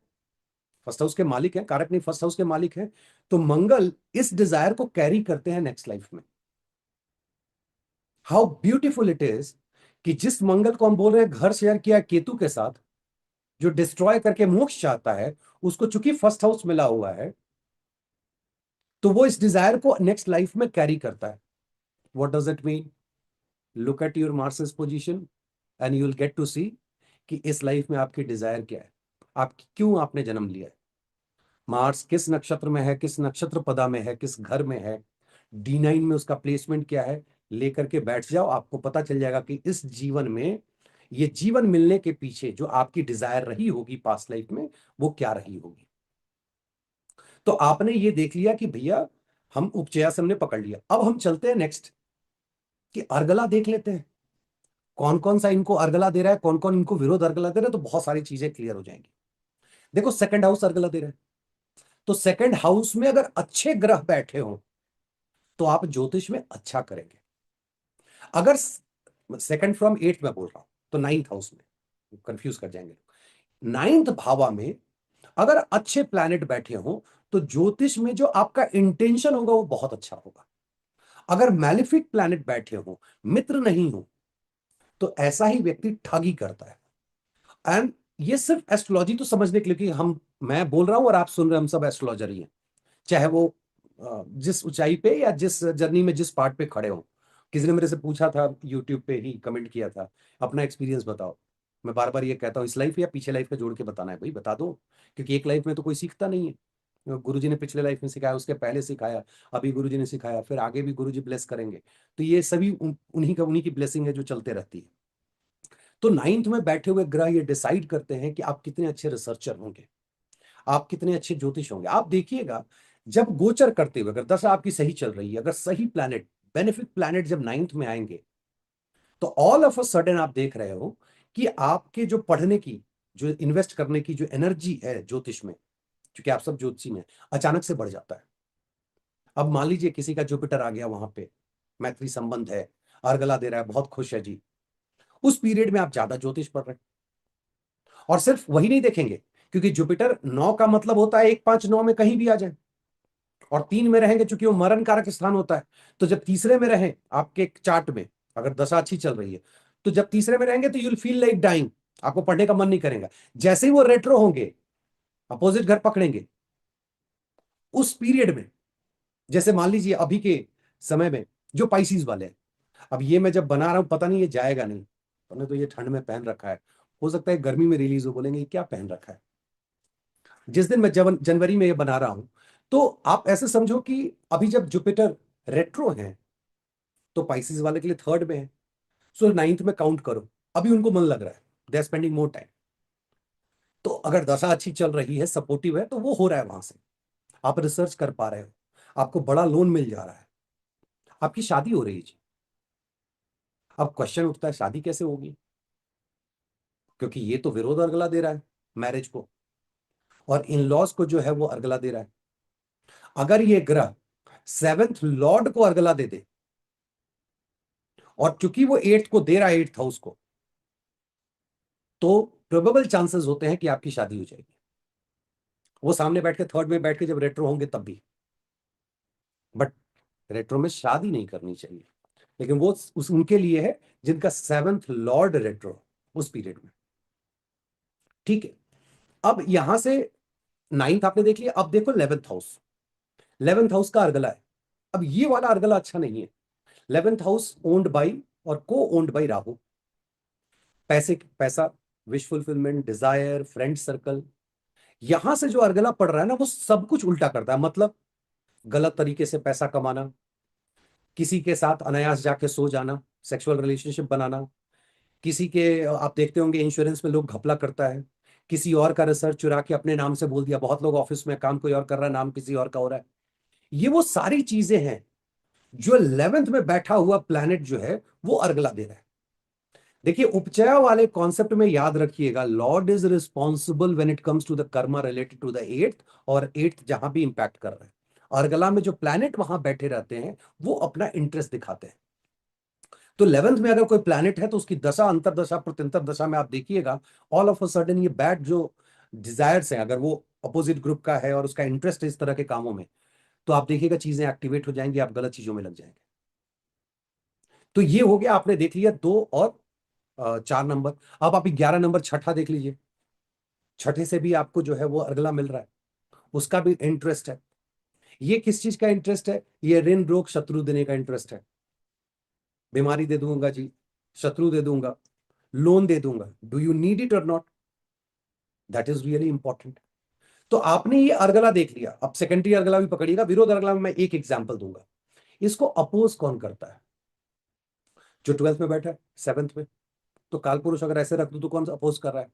फर्स्ट हाउस के मालिक है, कारक नहीं, फर्स्ट हाउस के मालिक है। तो मंगल इस डिजायर को कैरी करते हैं नेक्स्ट लाइफ में। हाउ ब्यूटीफुल इट इज कि जिस मंगल को हम बोल रहे हैं घर शेयर किया केतु के साथ, जो डिस्ट्रॉय करके मोक्ष चाहता है, उसको चूंकि फर्स्ट हाउस मिला हुआ है, तो वो इस डिजायर को नेक्स्ट लाइफ में कैरी करता है। What does it mean? Look at your Mars's position and you will get to see कि इस लाइफ में आपकी डिजायर क्या है, आप क्यों आपने जन्म लिया है, मार्स किस नक्षत्र में है, किस नक्षत्र पदा में है, किस घर में है, D9 में उसका प्लेसमेंट क्या है। लेकर के बैठ जाओ, आपको पता चल जाएगा कि इस जीवन में, ये जीवन मिलने के पीछे जो आपकी डिजायर रही होगी पास्ट लाइफ में, वो क्या रही होगी। तो आपने ये देख लिया कि भैया हम उपचयास हमने पकड़ लिया। अब हम चलते हैं नेक्स्ट कि अर्गला देख लेते हैं, कौन कौन सा इनको अर्गला दे रहा है, कौन कौन इनको विरोध अर्गला दे रहा है, तो बहुत सारी चीजें क्लियर हो जाएंगी। देखो, सेकंड हाउस अर्गला दे रहा है, तो सेकंड हाउस में अगर अच्छे ग्रह बैठे हो तो आप ज्योतिष में अच्छा करेंगे। अगर सेकंड फ्रॉम एट्थ में बोल रहा हूं, तो नाइन्थ हाउस में कंफ्यूज कर जाएंगे। नाइन्थ भावा में अगर अच्छे प्लैनेट बैठे हो तो ज्योतिष में जो आपका इंटेंशन होगा वो बहुत अच्छा होगा। अगर मैलिफिक प्लैनेट बैठे हो, मित्र नहीं हो, तो ऐसा ही व्यक्ति ठगी करता है। एंड ये सिर्फ एस्ट्रोलॉजी तो समझने के लिए कि हम, मैं बोल रहा हूं और आप सुन रहे हैं, हम सब एस्ट्रोलॉजर ही हैं, चाहे वो जिस ऊंचाई पे या जिस जर्नी में जिस पार्ट पे खड़े हो। किसी ने मेरे से पूछा था, यूट्यूब पे ही कमेंट किया था, अपना एक्सपीरियंस बताओ। मैं बार बार ये कहता हूँ, इस लाइफ या पीछे लाइफ का जोड़ के बताना है भाई, बता दो। क्योंकि एक लाइफ में तो कोई सीखता नहीं है, गुरुजी ने पिछले लाइफ में सिखाया, उसके पहले सिखाया, अभी गुरुजी ने सिखाया, फिर आगे भी गुरुजी ब्लेस करेंगे। तो ये सभी उन्हीं की ब्लेसिंग है जो चलते रहती है। तो नाइन्थ में बैठे हुए ग्रह ये डिसाइड करते हैं कि आप कितने अच्छे रिसर्चर होंगे, आप कितने अच्छे ज्योतिष होंगे। आप देखिएगा, जब गोचर करते हुए अगर दशा आपकी सही चल रही है, अगर सही प्लैनेट, बेनिफिक प्लैनेट जब नाइन्थ में आएंगे, तो ऑल ऑफ अ सडन आप देख रहे हो कि आपके जो पढ़ने की, जो इन्वेस्ट करने की जो एनर्जी है ज्योतिष में, क्योंकि आप सब ज्योतिषी में, अचानक से बढ़ जाता है। अब मान लीजिए किसी का जुपिटर आ गया वहां पे, मैत्री संबंध है, अर्गला दे रहा है, बहुत खुश है जी, उस पीरियड में आप ज्यादा ज्योतिष पढ़ रहे हैं। और सिर्फ वही नहीं देखेंगे, क्योंकि जुपिटर 9 का मतलब होता है 1 5 9 में कहीं भी आ जाए, और 3 में रहेंगे चूंकि वो मरण कारक स्थान होता है। तो जब तीसरे में रहें आपके चार्ट में, अगर दशा अच्छी चल रही है, तो जब तीसरे में रहेंगे तो यूल फील लाइक डाइंग, आपको पढ़ने का मन नहीं करेगा। जैसे ही वो रेट्रो होंगे, अपोजिट घर पकड़ेंगे, उस पीरियड में, जैसे मान लीजिए अभी के समय में जो पाइसिस वाले हैं, अब ये मैं जब बना रहा हूं पता नहीं ये जाएगा नहीं, हमने तो ये ठंड में पहन रखा है, हो सकता है गर्मी में रिलीज हो, बोलेंगे ये क्या पहन रखा है। जिस दिन मैं जनवरी में ये बना रहा हूं, तो आप ऐसे समझो कि अभी जब जुपिटर रेट्रो है, तो पाइसिस वाले के लिए थर्ड में है, सो नाइन्थ में काउंट करो, अभी उनको मन लग रहा है, they are spending more time. तो अगर दशा अच्छी चल रही है, सपोर्टिव है, तो वो हो रहा है वहां से, आप रिसर्च कर पा रहे हो, आपको बड़ा लोन मिल जा रहा है, आपकी शादी हो रही है जी। अब क्वेश्चन उठता है शादी कैसे होगी, क्योंकि ये तो विरोध अर्गला दे रहा है मैरिज को, और इन लॉज को जो है वो अर्गला दे रहा है। अगर ये ग्रह सेवेंथ लॉर्ड को अर्गला दे दे, और चूंकि वो एट्थ को दे रहा है, एट्थ हाउस को, तो प्रोबेबल चांसेस होते हैं कि आपकी शादी हो जाएगी। वो सामने बैठ के, थर्ड में बैठ के जब रेट्रो होंगे तब भी, बट रेट्रो में शादी नहीं करनी चाहिए, लेकिन वो उस उनके लिए है जिनका सेवेंथ लॉर्ड रेट्रो उस पीरियड में। ठीक है, अब यहां से नाइन्थ आपने देख लिया, अब देखो 11th हाउस। 11th हाउस का अर्गला है। अब ये वाला अर्गला अच्छा नहीं है। 11th हाउस ओन्ड बाई और को ओन्ड बाई राहु, पैसा, wish fulfilment, desire, friend circle. यहां से जो अर्गला पड़ रहा है ना, वो सब कुछ उल्टा करता है। मतलब गलत तरीके से पैसा कमाना, किसी के साथ अनायास जाके सो जाना, सेक्सुअल रिलेशनशिप बनाना, किसी के, आप देखते होंगे इंश्योरेंस में लोग घपला करता है, किसी और का रिसर्च चुरा के अपने नाम से बोल दिया। बहुत लोग ऑफिस में काम कोई और कर रहा है, नाम किसी और का हो रहा है। ये वो सारी चीजें हैं जो 11th में बैठा हुआ प्लैनेट जो है वो अर्गला दे रहा है। देखिए, उपचय वाले कॉन्सेप्ट में याद रखिएगा, lord is responsible when it comes to the karma related to the eighth, और एट्थ जहां भी इंपैक्ट कर रहा है, अर्गला में जो प्लैनेट वहां बैठे रहते हैं वो अपना इंटरेस्ट दिखाते हैं। तो 11th में अगर कोई प्लैनेट है तो उसकी दशा, अंतरदशा, प्रत्यंतर दशा में आप देखिएगा, ऑल ऑफ अ सडन ये बैड जो डिजायर्स हैं, अगर वो अपोजिट ग्रुप का है और उसका इंटरेस्ट है इस तरह के कामों में, तो आप देखिएगा चीजें एक्टिवेट हो जाएंगी, आप गलत चीजों में लग जाएंगे। तो ये हो गया, आपने देख लिया 2 और 4 नंबर। अब आप 11 नंबर छठा देख लीजिए। छठे से भी आपको जो है वो अर्गला मिल रहा है, उसका भी इंटरेस्ट है। ये किस चीज का इंटरेस्ट है? ये ऋण रोग शत्रु देने का इंटरेस्ट है। बीमारी दे दूंगा जी, शत्रु दे दूंगा, लोन दे दूंगा। डू यू नीड इट और not? That is really important. तो आपने ये अर्गला देख लिया, अब सेकेंडरी अर्गला भी पकड़िएगा। विरोध अर्गला में मैं एक एग्जाम्पल दूंगा। इसको अपोज कौन करता है? जो 12th में बैठा है, 7th में। तो काल पुरुष अगर ऐसे रख दूं तो कौन अपोज कर रहा है?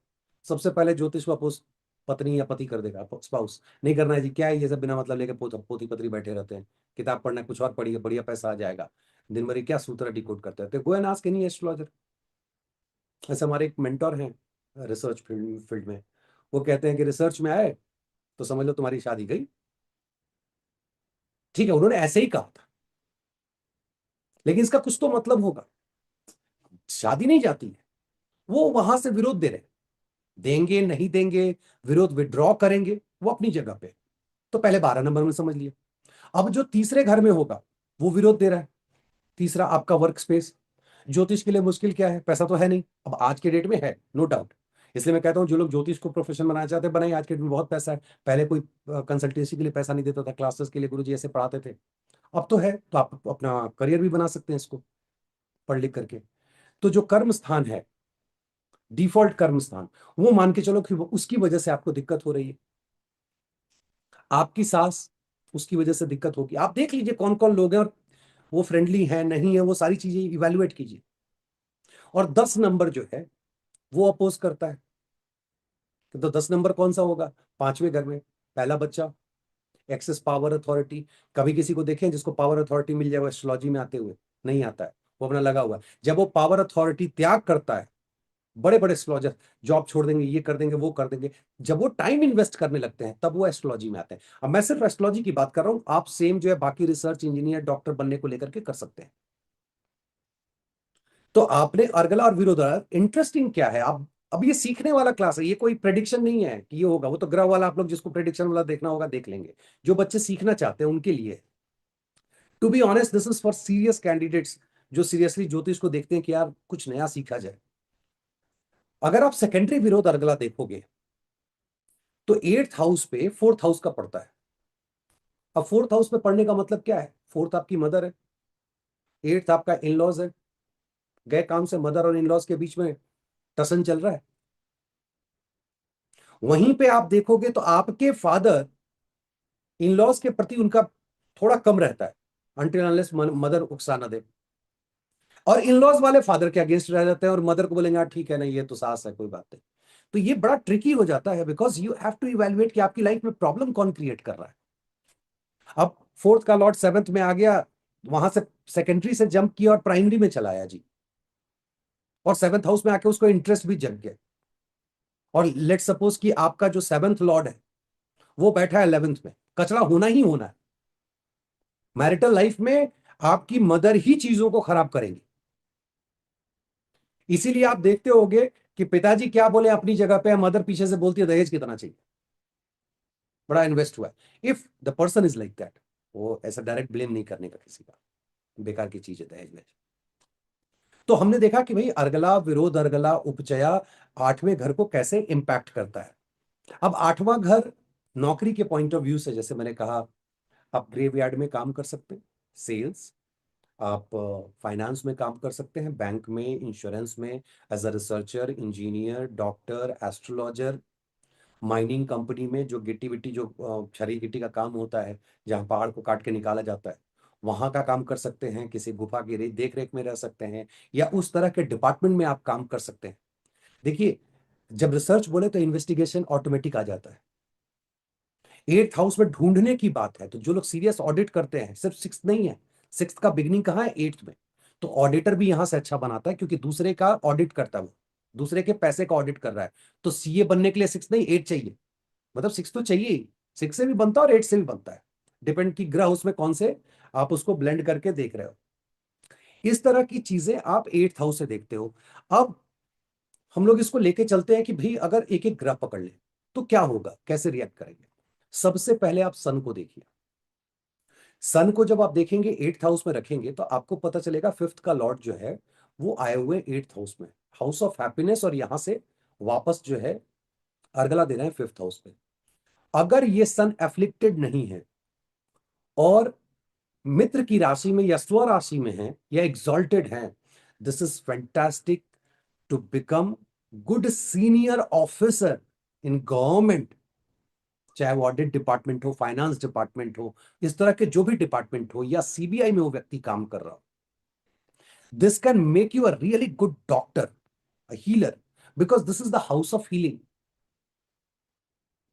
सबसे पहले ज्योतिष को अपोज पत्नी या पति कर देगा, स्पाउस। नहीं करना है जी, क्या है ये सब बिना मतलब लेके पोती पत्री बैठे रहते हैं, किताब पढ़ना कुछ और पढ़िए, बढ़िया पैसा आ जाएगा। दिन भर ये क्या सूत्र डिकोड करते रहते हैं। Go and ask any astrologer. ऐसे हमारे एक मेंटोर हैं रिसर्च फील्ड में, वो कहते हैं कि रिसर्च में आए तो समझ लो तुम्हारी शादी गई। ठीक है, उन्होंने ऐसे ही कहा था, लेकिन इसका कुछ तो मतलब होगा। शादी नहीं जाती है, वो वहां से विरोध दे रहे हैं। देंगे नहीं देंगे, विरोध विड्रॉ करेंगे, वो अपनी जगह पे। तो पहले 12 नंबर में समझ लिया। अब जो तीसरे घर में होगा वो विरोध दे रहा है। तीसरा आपका वर्क स्पेस। ज्योतिष के लिए मुश्किल क्या है? पैसा तो है नहीं, अब आज के डेट में है, नो डाउट। इसलिए मैं कहता हूं जो लोग ज्योतिष को प्रोफेशन बनाना चाहते हैं बनाए, आज के डेट में बहुत पैसा है। पहले कोई कंसल्टेंसी के लिए पैसा नहीं देता था, क्लासेस के लिए गुरुजी ऐसे पढ़ाते थे। अब तो है, तो आप अपना करियर भी बना सकते हैं इसको पढ़ लिख करके। तो जो कर्म स्थान है, डिफॉल्ट कर्म स्थान, वो मान के चलो कि उसकी वजह से आपको दिक्कत हो रही है। आपकी सास, उसकी वजह से दिक्कत होगी। आप देख लीजिए कौन कौन लोग हैं और वो फ्रेंडली है नहीं है, वो सारी चीजें इवेल्युएट कीजिए। और 10 नंबर जो है वो अपोज करता है। तो 10 नंबर कौन सा होगा? 5वें घर में, पहला बच्चा, एक्सेस पावर अथॉरिटी। कभी किसी को देखें जिसको पावर अथॉरिटी मिल जाए वो एस्ट्रोलॉजी में आते हुए? नहीं आता है, वो अपना लगा हुआ है। जब वो पावर अथॉरिटी त्याग करता है, बड़े बड़े एस्ट्रोलॉजर जॉब छोड़ देंगे, ये कर देंगे, वो कर देंगे, जब वो टाइम इन्वेस्ट करने लगते हैं तब वो एस्ट्रोलॉजी में आते हैं। अब मैं सिर्फ एस्ट्रोलॉजी की बात कर रहा हूं, आप सेम जो है बाकी रिसर्च, इंजीनियर, डॉक्टर बनने को लेकर के कर सकते हैं। तो आपने अर्गला और विरोधा, इंटरेस्टिंग क्या है? आप अब ये सीखने वाला क्लास है, ये कोई प्रेडिक्शन नहीं है कि ये होगा। वो तो ग्रह वाला आप लोग जिसको प्रेडिक्शन वाला देखना होगा देख लेंगे। जो बच्चे सीखना चाहते हैं उनके लिए, to be honest this is for serious candidates जो सीरियसली ज्योतिष को देखते हैं कि यार कुछ नया सीखा जाए। अगर आप सेकेंडरी विरोध अर्गला देखोगे तो 8th हाउस पे 4th हाउस का पड़ता है। अब 4th हाउस पे पढ़ने का मतलब क्या है? फोर्थ आपकी मदर है, 8th आपका इन लॉज है। गए काम से मदर और इन लॉज के बीच में टसन चल रहा है। वहीं पे आप देखोगे तो आपके फादर, इन लॉज के प्रति उनका थोड़ा कम रहता है, अनटिल अनलेस मदर उकसा ना दे। और इन लॉज वाले फादर के अगेंस्ट रह जाते हैं और मदर को बोलेंगे ठीक है ना, ये तो सास है, कोई बात नहीं। तो ये बड़ा ट्रिकी हो जाता है, because you have to evaluate कि आपकी लाइफ में प्रॉब्लम कौन क्रिएट कर रहा है। अब फोर्थ का लॉर्ड 7th में आ गया, वहां से सेकेंडरी से जंप किया और प्राइमरी में चलाया जी। और 7th हाउस में आके उसको इंटरेस्ट भी जग गया। और लेट सपोज कि आपका जो 7th लॉर्ड है वो बैठा है 11th में, कचरा होना ही होना है। मैरिटल लाइफ में आपकी मदर ही चीजों को खराब करेंगी। इसीलिए आप देखते होंगे कि पिताजी क्या बोले अपनी जगह पे, मदर पीछे से बोलती है दहेज कितना चाहिए, बड़ा इन्वेस्ट हुआ है। If the person is like that, वो ऐसा डायरेक्ट ब्लेम नहीं करने का किसी का, बेकार की चीज है दहेज में। तो हमने देखा कि भाई अर्गला, विरोध अर्गला, उपचया 8वें घर को कैसे इंपैक्ट करता है। अब 8वां घर नौकरी के पॉइंट ऑफ व्यू से, जैसे मैंने कहा, आप ग्रेवयार्ड में काम कर सकते हैं, सेल्स, आप फाइनेंस में काम कर सकते हैं, बैंक में, इंश्योरेंस में, as a researcher, engineer, doctor, astrologer, mining company में जो गिट्टी विट्टी, जो क्षरी गिट्टी का काम होता है, जहाँ पहाड़ को काट के निकाला जाता है, वहां का काम कर सकते हैं। किसी गुफा की देख रेख में रह सकते हैं, या उस तरह के डिपार्टमेंट में आप काम कर सकते हैं। देखिए, जब रिसर्च बोले तो इन्वेस्टिगेशन ऑटोमेटिक आ जाता है। 8th हाउस में ढूंढने की बात है, तो जो लोग सीरियस ऑडिट करते हैं, सिर्फ 6th नहीं है, 6th का बिगनिंग कहाँ है? 8th में। तो ऑडिटर भी यहां से अच्छा बनाता है, क्योंकि दूसरे का ऑडिट करता है, वो दूसरे के पैसे का ऑडिट कर रहा है। तो सीए बनने के लिए 6 नहीं 8 चाहिए, मतलब 6 तो चाहिए ही। 6 से भी बनता है और 8 से भी बनता है, डिपेंड की ग्रह उसमें कौन से आप उसको ब्लेंड करके देख रहे हो। इस तरह की चीजें आप 8th हाउस से देखते हो। अब हम लोग इसको लेके चलते हैं कि भाई अगर एक एक ग्रह पकड़ ले तो क्या होगा, कैसे रिएक्ट करेंगे। सबसे पहले आप सन को देखिए। सन को जब आप देखेंगे 8th हाउस में रखेंगे तो आपको पता चलेगा 5th का लॉर्ड जो है वो आए हुए 8th हाउस में, हाउस ऑफ हैप्पीनेस, और यहां से वापस जो है अर्गला दे रहे हैं 5th हाउस में। अगर ये सन एफ्लिक्टेड नहीं है और मित्र की राशि में या स्व राशि में है या एग्जॉल्टेड है, this is fantastic to become good senior officer in government, चाहे वो ऑडिट डिपार्टमेंट हो, फाइनेंस डिपार्टमेंट हो, इस तरह के जो भी डिपार्टमेंट हो, या सीबीआई में वो व्यक्ति काम कर रहा हो। This can make you a really good doctor, a healer, because this is the house of healing.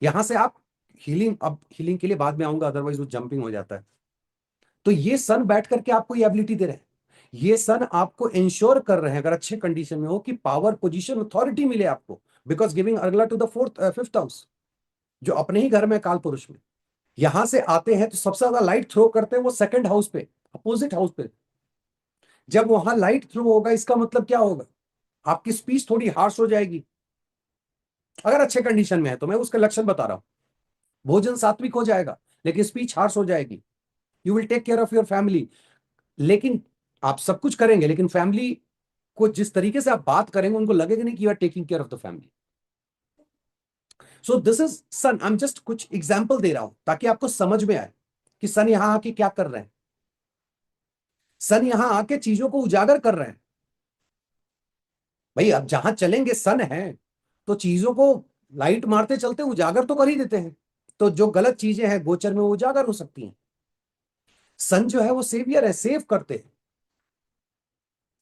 यहां से आप हीलिंग, अब हीलिंग के लिए बाद में आऊंगा, अदरवाइज वो जंपिंग हो जाता है। तो ये सन बैठ करके आपको ये एबिलिटी दे रहे हैं, ये सन आपको इंश्योर कर रहे हैं, अगर अच्छे कंडीशन में हो, कि पावर, पोजीशन, अथॉरिटी मिले आपको, बिकॉज गिविंग अगला to the fourth fifth house, जो अपने ही घर में काल पुरुष में। यहां से आते हैं तो सबसे ज्यादा लाइट थ्रो करते हैं वो सेकंड हाउस पे, अपोजिट हाउस पे। जब वहां लाइट थ्रो होगा, इसका मतलब क्या होगा, आपकी स्पीच थोड़ी हार्श हो जाएगी, अगर अच्छे कंडीशन में है तो। मैं उसका लक्षण बता रहा हूं, भोजन सात्विक हो जाएगा, लेकिन स्पीच हार्श हो जाएगी। You will take care of your family, लेकिन आप सब कुछ करेंगे, लेकिन फैमिली को जिस तरीके से आप बात करेंगे, उनको लगेगा नहीं कि you are taking care of the family. So this is sun, I am just कुछ एग्जाम्पल दे रहा हूं ताकि आपको समझ में आए कि सन यहां आके क्या कर रहे हैं। सन यहां आके चीजों को उजागर कर रहे हैं। भाई अब जहां चलेंगे सन है, तो चीजों को लाइट मारते चलते उजागर तो कर ही देते हैं। तो जो गलत चीजें हैं गोचर में, वो उजागर हो सकती हैं। सन जो है वो सेवियर है, सेव करते हैं।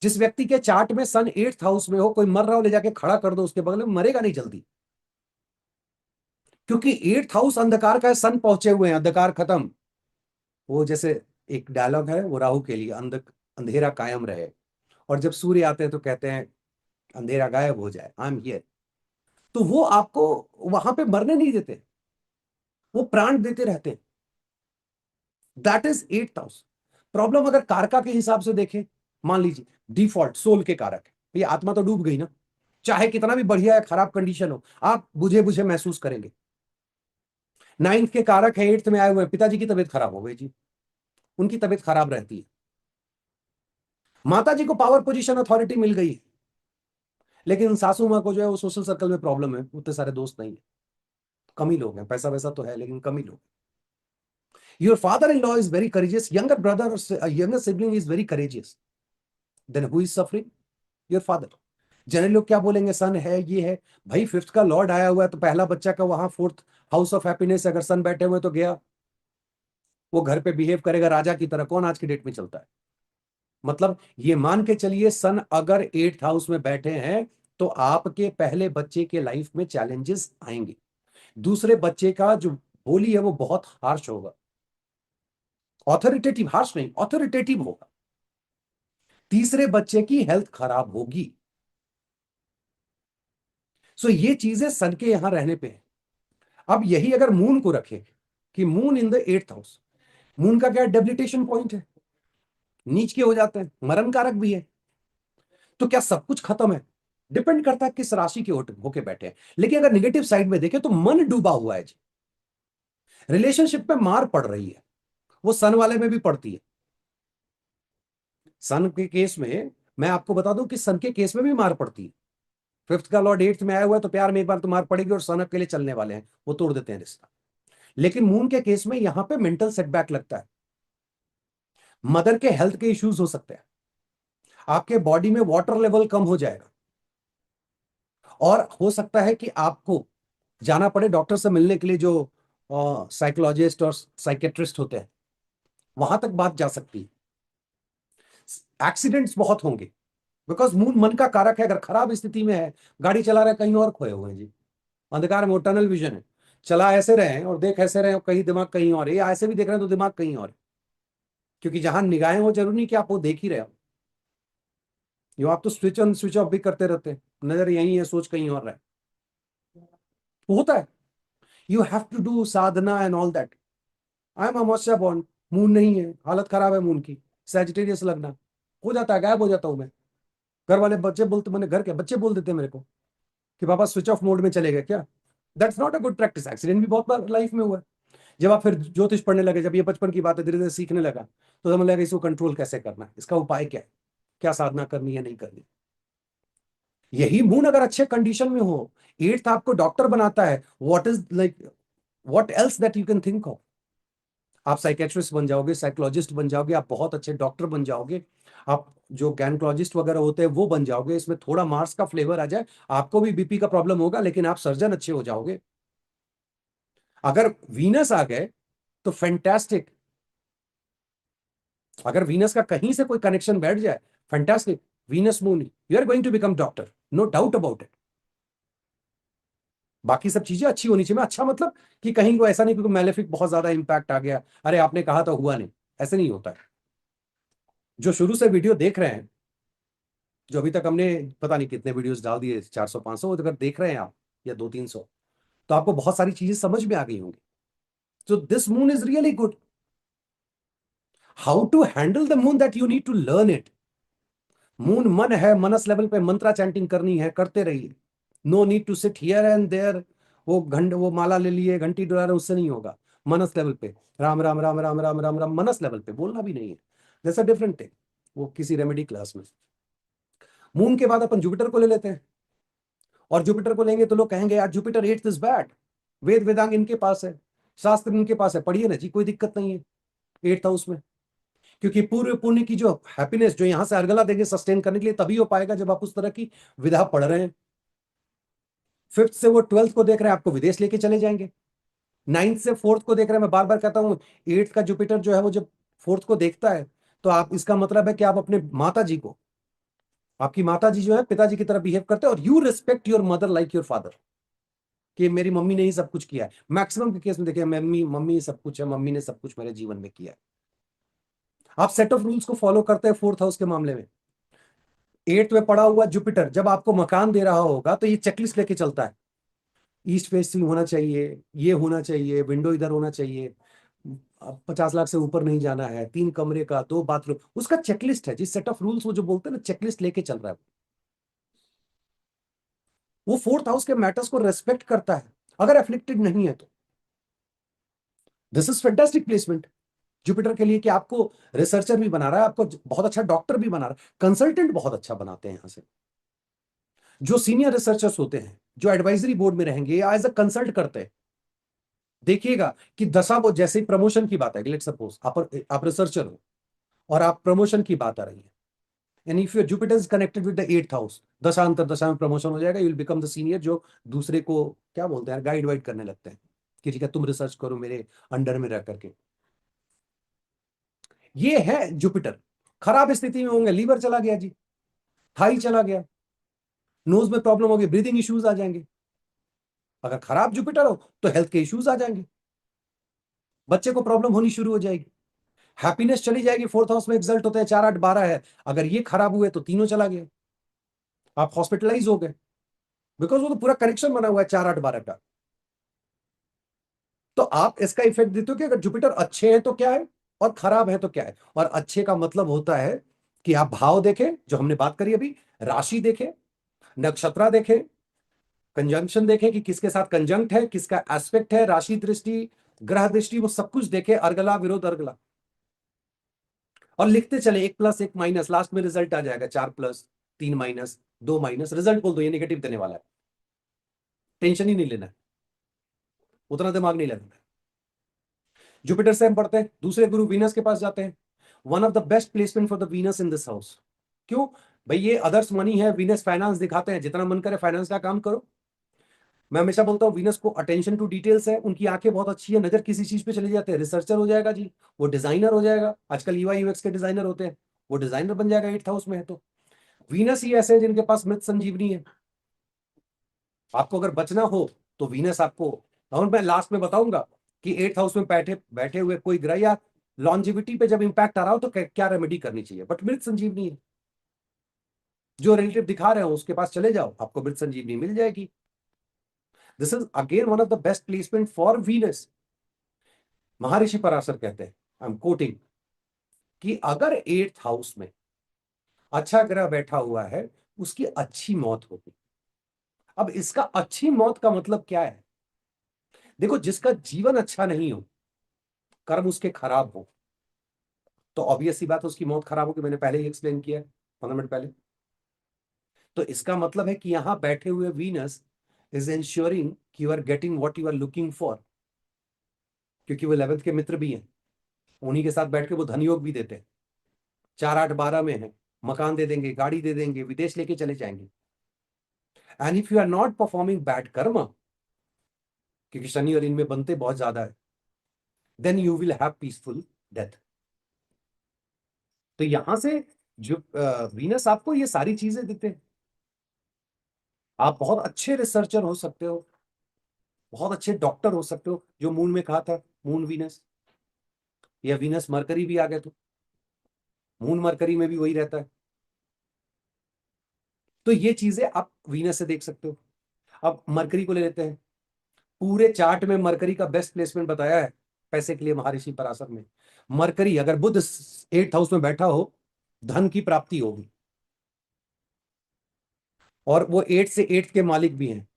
जिस व्यक्ति के चार्ट में सन 8th हाउस में हो, कोई मर रहा हो, ले जाके खड़ा कर दो उसके बगल में, मरेगा नहीं जल्दी, क्योंकि 8th हाउस अंधकार का है, सन पहुंचे हुए हैं, अंधकार खत्म। वो जैसे एक डायलॉग है वो राहु के लिए, अंधेरा कायम रहे, और जब सूर्य आते हैं तो कहते हैं अंधेरा गायब हो जाए, आई एम हियर। तो वो आपको वहां पे मरने नहीं देते, वो प्राण देते रहते हैं। That is 8th house. Problem अगर कारका के हिसाब से देखें, मान लीजिए डिफॉल्ट सोल के कारक है, ये आत्मा तो डूब गई ना, चाहे कितना भी बढ़िया या खराब कंडीशन हो, आप बुझे बुझे महसूस करेंगे। 9th के कारक है, 8th में आए हुए पिताजी की तबीयत खराब हो गई जी, उनकी तबीयत खराब रहती है। माता जी को पावर, पोजीशन, अथॉरिटी मिल गई है, लेकिन सासू माँ को जो है वो सोशल सर्कल में प्रॉब्लम है, उतने सारे दोस्त नहीं है, कम ही लोग हैं, पैसा वैसा तो है लेकिन कम ही लोग। Your father in law is very courageous, younger brother और younger sibling is very courageous, then who is suffering, your father. General लोग क्या बोलेंगे, सन है ये है, भाई 5th का लॉर्ड आया हुआ है, तो पहला बच्चा का वहां 4th हाउस ऑफ हैप्पीनेस, अगर सन बैठे हुए तो गया, वो घर पे बिहेव करेगा राजा की तरह, कौन आज की डेट में चलता है। मतलब ये मान के चलिए, सन अगर 8th हाउस में बैठे हैं, तो आपके पहले बच्चे के लाइफ में चैलेंजेस आएंगे। दूसरे बच्चे का जो बोली है वो बहुत हार्श होगा, ऑथोरिटेटिव, हार्श नहीं, ऑथोरिटेटिव होगा। तीसरे बच्चे की हेल्थ खराब होगी। सो ये चीजें सन के यहां रहने पे है। अब यही अगर मून को रखे, कि moon in the 8th house, moon का क्या डेबिलिटेशन पॉइंट है, नीच के हो जाते हैं, मरण कारक भी है। तो क्या सब कुछ खत्म है, डिपेंड करता है किस राशि के होके बैठे हैं। लेकिन अगर निगेटिव साइड में देखें तो मन डूबा हुआ है जी, रिलेशनशिप पे मार पड़ रही है, वो सन वाले में भी पड़ती है। सन के केस में मैं आपको बता दूं कि सन के केस में भी मार पड़ती है। 5th का लॉर्ड 8th में आया हुआ है, तो प्यार में एक बार तो मार पड़ेगी, और सन अकेले चलने वाले हैं, वो तोड़ देते हैं रिश्ता। लेकिन मून के केस में यहां पे मेंटल सेटबैक लगता है, मदर के हेल्थ के इश्यूज हो सकते हैं, आपके बॉडी में वाटर लेवल कम हो जाएगा, और हो सकता है कि आपको जाना पड़े डॉक्टर से मिलने के लिए, जो साइकोलॉजिस्ट और साइकेट्रिस्ट होते हैं, वहां तक बात जा सकती है। एक्सीडेंट्स बहुत होंगे, बिकॉज मून मन का कारक है, अगर खराब स्थिति में है, गाड़ी चला रहे कहीं और खोए हुए हैं जी, अंधकार में, वो टनल विजन है, चला ऐसे रहे और देख ऐसे रहे, और कहीं दिमाग कहीं और है, या ऐसे भी देख रहे हैं तो दिमाग कहीं और है। क्योंकि जहां निगाहें हो, जरूरी नहीं कि आप वो देख ही रहे हो, यो आप तो स्विच ऑन स्विच ऑफ भी करते रहते हैं, नजर यहीं है, सोच कहीं और रहे, वो होता है। You have to do sadhana and all that. I am amavasya बॉन्ड, मून नहीं है, हालत खराब है मून की, सैजिटेरियस लगना, हो जाता है, गायब हो जाता हूं मैं। घर वाले बच्चे बोलते, मैंने घर के बच्चे बोल देते हैं मेरे को कि पापा स्विच ऑफ मोड में चले गए क्या। That's not a good practice. Accident भी बहुत बार लाइफ में हुआ है। जब आप फिर ज्योतिष पढ़ने लगे, जब ये बचपन की बात है, धीरे धीरे सीखने लगा, तो समझ लगा इसको कंट्रोल कैसे करना है, इसका उपाय क्या है, क्या साधना करनी है, नहीं करनी। यही मून अगर अच्छे कंडीशन में हो, 8th आपको डॉक्टर बनाता है, what is like, what else that you can think of. आप साइकेट्रिस्ट बन जाओगे, साइकोलॉजिस्ट बन जाओगे, आप बहुत अच्छे डॉक्टर बन जाओगे, आप जो गैनकोलॉजिस्ट वगैरह होते हैं वो बन जाओगे। इसमें थोड़ा मार्स का फ्लेवर आ जाए, आपको भी बीपी का प्रॉब्लम होगा, लेकिन आप सर्जन अच्छे हो जाओगे। अगर वीनस आ गए तो फैंटास्टिक। अगर वीनस का कहीं से कोई कनेक्शन बैठ जाए, fantastic. Venus moon, you are going to become doctor, no doubt about it. बाकी सब चीजें अच्छी होनी चाहिए। अच्छा मतलब कि कहीं को ऐसा नहीं क्योंकि मैलेफिक बहुत ज्यादा इंपैक्ट आ गया, अरे आपने कहा तो हुआ नहीं, ऐसे नहीं होता है। जो शुरू से वीडियो देख रहे हैं, जो अभी तक हमने पता नहीं कितने वीडियोस डाल दिए, 400 500, अगर देख रहे हैं आप, या 200 300, तो आपको बहुत सारी चीजें समझ में आ गई होंगी। तो this moon is really good. How to handle the moon, that you need to learn it. Moon मन है, मनस लेवल पे मंत्रा चैंटिंग करनी है, करते रहिए। No need to sit here and there, वो माला ले लिए, घंटी डुला रहे, उससे नहीं होगा। मनस लेवल पे राम राम राम राम राम राम राम, मनस लेवल पे बोलना भी नहीं है। जैसा डिफरेंट है वो किसी रेमेडी क्लास में। मून के बाद अपन जुपिटर को ले लेते हैं, और जुपिटर को लेंगे तो लोग कहेंगे यार जुपिटर एट्थ इज बैड। वेद वेदांग इनके पास है, शास्त्र इनके पास है, पढ़िए ना जी, कोई दिक्कत नहीं है एट्थ हाउस में। क्योंकि पूर्व पुण्य की जो हैप्पीनेस जो यहां से अर्गला देंगे सस्टेन करने के लिए, तभी हो पाएगा जब आप उस तरह की विधा पढ़ रहे हैं। फिफ्थ से वो ट्वेल्थ को देख रहे हैं, आपको विदेश लेके चले जाएंगे। नाइन्थ से फोर्थ को देख रहे हैं, मैं बार बार कहता हूं, एट्थ का जुपिटर जो है वो जब फोर्थ को देखता है, तो आप, इसका मतलब है कि आप अपने माता जी को, आपकी माता जी जो है पिताजी की तरह बिहेव करते हैं, और you respect your mother like your father, कि मेरी मम्मी ने ही सब कुछ किया है। मैक्सिमम के केस में देखिए, मम्मी मम्मी सब कुछ है, मम्मी ने सब कुछ मेरे जीवन में किया है। आप सेट ऑफ रूल्स को फॉलो करते हैं फोर्थ हाउस के मामले में। एट्थ में पड़ा हुआ जुपिटर जब आपको मकान दे रहा होगा, तो ये चेकलिस्ट लेके चलता है। ईस्ट फेसिंग होना चाहिए, ये होना चाहिए, विंडो इधर होना चाहिए, 50 लाख से ऊपर नहीं जाना है, 3 कमरे का, 2 बाथरूम, उसका चेकलिस्ट है। जिस सेट ऑफ रूल्स वो जो बोलते हैं ना, चेकलिस्ट लेके चल रहा है। वो फोर्थ हाउस के मैटर्स को रेस्पेक्ट करता है, अगर एफ्लिक्टेड नहीं है तो। This is fantastic placement Jupiter के लिए, कि आपको रिसर्चर भी बना रहा है, आपको बहुत अच्छा डॉक्टर भी बना रहा है, कंसल्टेंट बहुत अच्छा बनाते हैं यहां से। जो सीनियर रिसर्चर्स होते हैं, जो एडवाइजरी बोर्ड में रहेंगे या एज अ कंसल्ट करते हैं, देखिएगा कि दशा, वो जैसे ही प्रमोशन की बात है, लेट सपोज आप रिसर्चर हो और आप प्रमोशन की बात आ रही है, and if your Jupiter is connected with the eighth house, दशा अंतर दशा में प्रमोशन हो जाएगा, you will become the senior, जो दूसरे को क्या बोलते हैं, गाइड वाइड करने लगते हैं कि ठीक है तुम रिसर्च करो मेरे अंडर में रह करके। ये है जुपिटर। खराब स्थिति में होंगे, लीवर चला गया जी, थाई चला गया, नोज में प्रॉब्लम होगी, ब्रीदिंग इश्यूज आ जाएंगे। अगर खराब जुपिटर हो तो हेल्थ के इश्यूज आ जाएंगे, बच्चे को प्रॉब्लम होनी शुरू हो जाएगी, हैप्पीनेस चली जाएगी। फोर्थ हाउस में एग्जल्ट होते हैं, 4 8 12 है, अगर ये खराब हुए तो तीनों चला गया, आप हॉस्पिटलाइज हो गए, बिकॉज वो तो पूरा कनेक्शन बना हुआ है 4 8 12 का। तो आप इसका इफेक्ट देते हो कि अगर जुपिटर अच्छे हैं तो क्या है, और खराब है तो क्या है। और अच्छे का मतलब होता है कि आप भाव देखें, जो हमने बात करी अभी, राशि देखें, नक्षत्रा देखें, कंजंक्शन देखें कि किसके साथ कंजंक्ट है, किसका एस्पेक्ट है, राशि दृष्टि, ग्रह दृष्टि, वो सब कुछ देखें, अर्गला विरोध अर्गला, और लिखते चले, 1+1 माइनस, लास्ट में रिजल्ट आ जाएगा, 4+3 माइनस 2 माइनस, रिजल्ट बोल दो, ये नेगेटिव देने वाला है। टेंशन ही नहीं लेना है, उतना दिमाग नहीं लगाना है। जुपिटर से हम पढ़ते हैं, दूसरे गुरु वीनस के पास जाते हैं। One of the best placement for the Venus in this house. क्यों भाई, ये अदर्स मनी है, वीनस फाइनेंस दिखाते हैं, जितना मन करे फाइनेंस का काम करो। मैं हमेशा बोलता हूँ वीनस को अटेंशन टू डिटेल्स है, उनकी आंखें बहुत अच्छी है, नजर किसी चीज पे चले जाते हैं, रिसर्चर हो जाएगा जी, वो डिजाइनर हो जाएगा, आजकल यूआई यूएक्स के डिजाइनर होते हैं, वो डिजाइनर बन जाएगा एट्थ हाउस में है तो। वीनस ही ऐसे हैं जिनके पास मृत संजीवनी है। आपको अगर बचना हो तो वीनस आपको, और मैं लास्ट में बताऊंगा कि एट्थ हाउस में बैठे बैठे हुए कोई ग्रह या लॉन्जिविटी पे जब इंपैक्ट आ रहा हो तो क्या रेमेडी करनी चाहिए, बट मृत संजीवनी है। जो रिलेटिव दिखा रहे हो उसके पास चले जाओ, आपको मृत संजीवनी मिल जाएगी। This is again one of the best placement for Venus. महर्षि पराशर कहते हैं, आई एम कोटिंग, कि अगर एट्थ हाउस में अच्छा ग्रह बैठा हुआ है, उसकी अच्छी मौत होगी। अब इसका अच्छी मौत का मतलब क्या है, देखो जिसका जीवन अच्छा नहीं हो, कर्म उसके खराब हो, तो ऑब्वियस सी बात है उसकी मौत खराब होगी, मैंने पहले ही एक्सप्लेन किया है 15 मिनट पहले। तो इसका मतलब है कि यहां बैठे हुए वीनस इज इंश्योरिंग कि you are getting what you are looking for, क्योंकि वो 11th के मित्र भी हैं। उन्हीं के साथ बैठ के वो धन योग भी देते हैं। 4 8 12 में है, मकान दे देंगे, गाड़ी दे देंगे, विदेश लेके चले जाएंगे। And if you are not performing bad karma, क्योंकि शनि और इनमें बनते बहुत ज्यादा है, then you will have peaceful death. तो यहां से जो वीनस आपको ये सारी चीजें देते हैं। आप बहुत अच्छे रिसर्चर हो सकते हो, बहुत अच्छे डॉक्टर हो सकते हो, जो मून में कहा था, मून वीनस, या वीनस मरकरी भी आ गए तो मून मरकरी में भी वही रहता है। तो ये चीजें आप वीनस से देख सकते हो। अब मरकरी को ले लेते हैं। पूरे चार्ट में मरकरी का बेस्ट प्लेसमेंट बताया है पैसे के लिए महर्षि पराशर में। मरकरी अगर बुध 8th हाउस में बैठा हो, धन की प्राप्ति होगी। और वो 8 से 8 के मालिक भी हैं,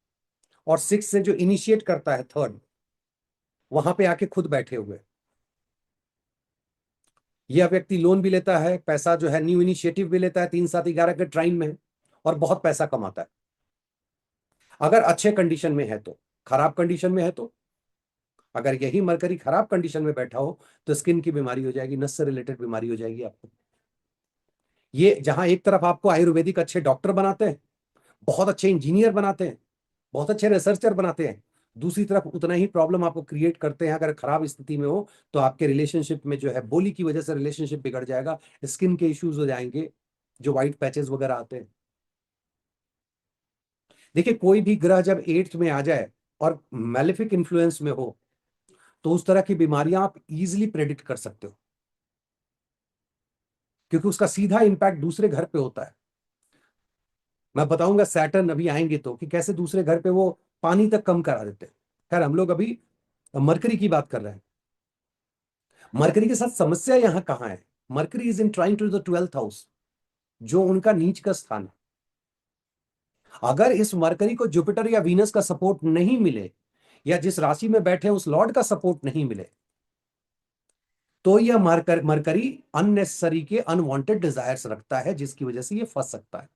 और 6 से जो इनिशिएट करता है, थर्ड, वहां पे आके खुद बैठे हुए। यह व्यक्ति लोन भी लेता है, पैसा जो है न्यू इनिशिएटिव भी लेता है, 3 7 11 के ट्राइन में है, और बहुत पैसा कमाता है, अगर अच्छे कंडीशन में है तो। खराब कंडीशन में है तो, अगर यही मरकरी खराब कंडीशन में बैठा हो, तो स्किन की बीमारी हो जाएगी, नस से रिलेटेड बीमारी हो जाएगी आपको। ये जहां एक तरफ आपको आयुर्वेदिक अच्छे डॉक्टर बनाते हैं, बहुत अच्छे इंजीनियर बनाते हैं, बहुत अच्छे रिसर्चर बनाते हैं, दूसरी तरफ उतना ही प्रॉब्लम आपको क्रिएट करते हैं अगर खराब स्थिति में हो। तो आपके रिलेशनशिप में जो है, बोली की वजह से रिलेशनशिप बिगड़ जाएगा, स्किन के इश्यूज हो जाएंगे, जो व्हाइट पैचेस वगैरह आते हैं। देखिए, कोई भी ग्रह जब 8th में आ जाए और मैलेफिक इन्फ्लुएंस में हो, तो उस तरह की बीमारियां आप इजिली प्रेडिक्ट कर सकते हो, क्योंकि उसका सीधा इंपैक्ट दूसरे घर पे होता है। मैं बताऊंगा सैटर्न अभी आएंगे तो, कि कैसे दूसरे घर पे वो पानी तक कम करा देते हैं। खैर, हम लोग अभी मरकरी की बात कर रहे हैं। मरकरी के साथ समस्या यहां कहां है? Mercury is in trying to the 12th house, जो उनका नीच का स्थान है। अगर इस मरकरी को जुपिटर या वीनस का सपोर्ट नहीं मिले, या जिस राशि में बैठे उस लॉर्ड का सपोर्ट नहीं मिले, तो यह मरकरी अननेसेसरी के अनवांटेड डिजायर्स रखता है, जिसकी वजह से ये फंस सकता है।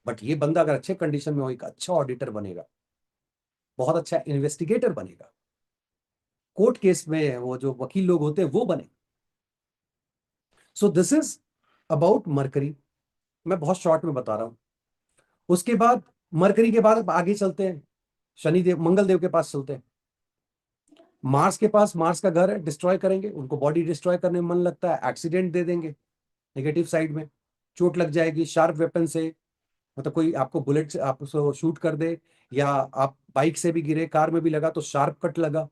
बट ये बंदा अगर अच्छे कंडीशन में हो, एक अच्छा ऑडिटर बनेगा, बहुत अच्छा इन्वेस्टिगेटर बनेगा, कोर्ट केस में वो जो वकील लोग होते हैं वो बने। सो दिस इज अबाउट मरकरी। मैं बहुत शॉर्ट में बता रहा हूं। उसके बाद, मरकरी के बाद अब आगे चलते हैं, शनिदेव मंगल देव के पास चलते हैं। मार्स के पास, मार्स का घर है, डिस्ट्रॉय करेंगे, उनको बॉडी डिस्ट्रॉय करने में मन लगता है, एक्सीडेंट दे देंगे नेगेटिव साइड में, चोट लग जाएगी शार्प वेपन से, मतलब कोई आपको बुलेट से आप उसको शूट कर दे, या आप बाइक से भी गिरे, कार में भी लगा तो शार्प कट लगा।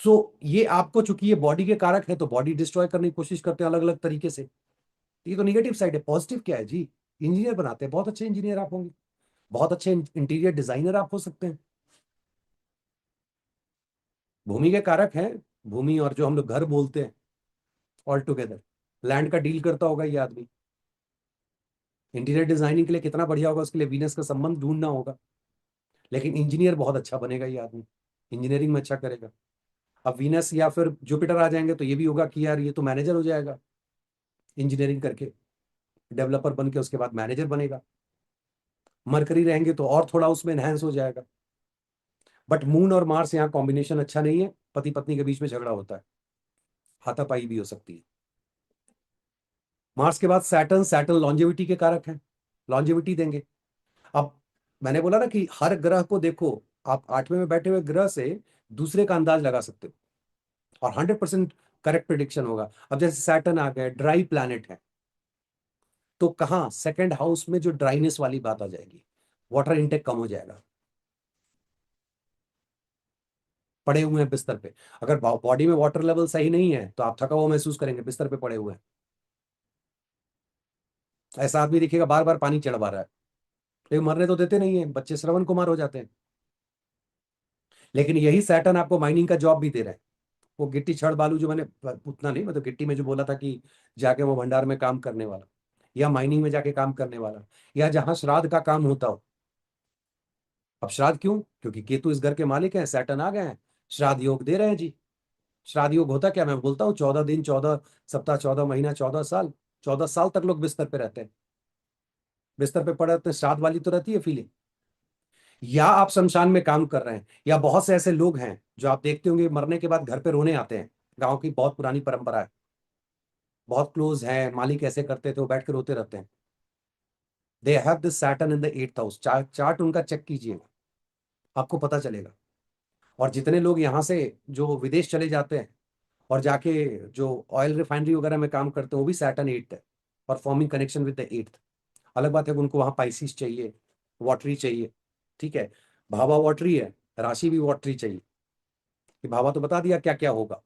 सो ये आपको, चूंकि ये बॉडी के कारक है, तो बॉडी डिस्ट्रॉय करने की कोशिश करते हैं अलग अलग तरीके से। ये तो निगेटिव साइड है। पॉजिटिव क्या है जी? इंजीनियर बनाते हैं, बहुत अच्छे इंजीनियर आप होंगे, बहुत अच्छे इंटीरियर डिजाइनर आप हो सकते हैं। भूमि के कारक हैं, भूमि और जो हम लोग घर बोलते हैं, ऑल टुगेदर लैंड का डील करता होगा ये आदमी। इंटीरियर डिजाइनिंग के लिए कितना बढ़िया होगा, उसके लिए वीनस का संबंध ढूंढना होगा। लेकिन इंजीनियर बहुत अच्छा बनेगा ये आदमी, इंजीनियरिंग में अच्छा करेगा। अब वीनस या फिर जुपिटर आ जाएंगे तो ये भी होगा कि यार ये तो मैनेजर हो जाएगा, इंजीनियरिंग करके डेवलपर बन के उसके बाद मैनेजर बनेगा। मरकरी रहेंगे तो और थोड़ा उसमें एनहेंस हो जाएगा। बट मून और मार्स यहाँ कॉम्बिनेशन अच्छा नहीं है, पति पत्नी के बीच में झगड़ा होता है, हाथापाई भी हो सकती है। मार्स के बाद सैटर्न, सैटर्न लॉन्जेविटी के कारक हैं, लॉन्जेविटी देंगे। अब मैंने बोला ना कि हर ग्रह को देखो, आप 8वें में बैठे हुए ग्रह से दूसरे का अंदाज लगा सकते हो, और 100% करेक्ट प्रिडिक्शन होगा। अब जैसे सैटर्न आ गए, ड्राई प्लैनेट है, तो कहाँ सेकंड हाउस में जो ड्राइनेस वाली बात आ जाएगी, वाटर इनटेक कम हो जाएगा। पड़े हुए हैं बिस्तर पे, अगर बॉडी में वाटर लेवल सही नहीं है, तो आप थका हुआ महसूस करेंगे, बिस्तर पे पड़े हुए हैं। ऐसा आदमी दिखेगा बार बार पानी चढ़वा रहा है, लेकिन मरने तो देते नहीं है, बच्चे श्रवण कुमार हो जाते हैं। लेकिन यही सैटर्न आपको माइनिंग का जॉब भी दे रहा है। वो गिट्टी छड़ बालू, जो मैंने उतना नहीं, मतलब गिट्टी में जो बोला था कि जाके वो भंडार में काम करने वाला, या माइनिंग में जाके काम करने वाला, या जहां श्राद्ध का काम होता हो। अब श्राद्ध क्यों? क्योंकि केतु इस घर के मालिक हैं, सैटर्न आ गए हैं, श्राद्ध योग दे रहे हैं जी। श्राद्ध योग होता क्या, मैं बोलता हूँ, 14 दिन, 14 सप्ताह, 14 महीना, 14 साल, 14 साल तक लोग बिस्तर पे रहते हैं, बिस्तर पे पड़े रहते हैं, श्राद्ध वाली तो रहती है फीलिंग। या आप शमशान में काम कर रहे हैं, या बहुत से ऐसे लोग हैं जो आप देखते होंगे मरने के बाद घर पे रोने आते हैं। गांव की बहुत पुरानी परंपरा है, बहुत क्लोज है, मालिक ऐसे करते थे, वो बैठ के रोते रहते हैं। They have this Saturn in the 8th house. Chart उनका चेक कीजिएगा, आपको पता चलेगा। और जितने लोग यहाँ से जो विदेश चले जाते हैं और जाके जो ऑयल रिफाइनरी वगैरह में काम करते हैं, वो भी सैटर्न 8th है, और forming connection with the 8th। अलग बात है कि उनको वहां पाइसिस चाहिए, वाटरी चाहिए, ठीक है। भावा वाटरी है, राशि भी वाटरी चाहिए। कि भावा तो बता दिया क्या क्या होगा,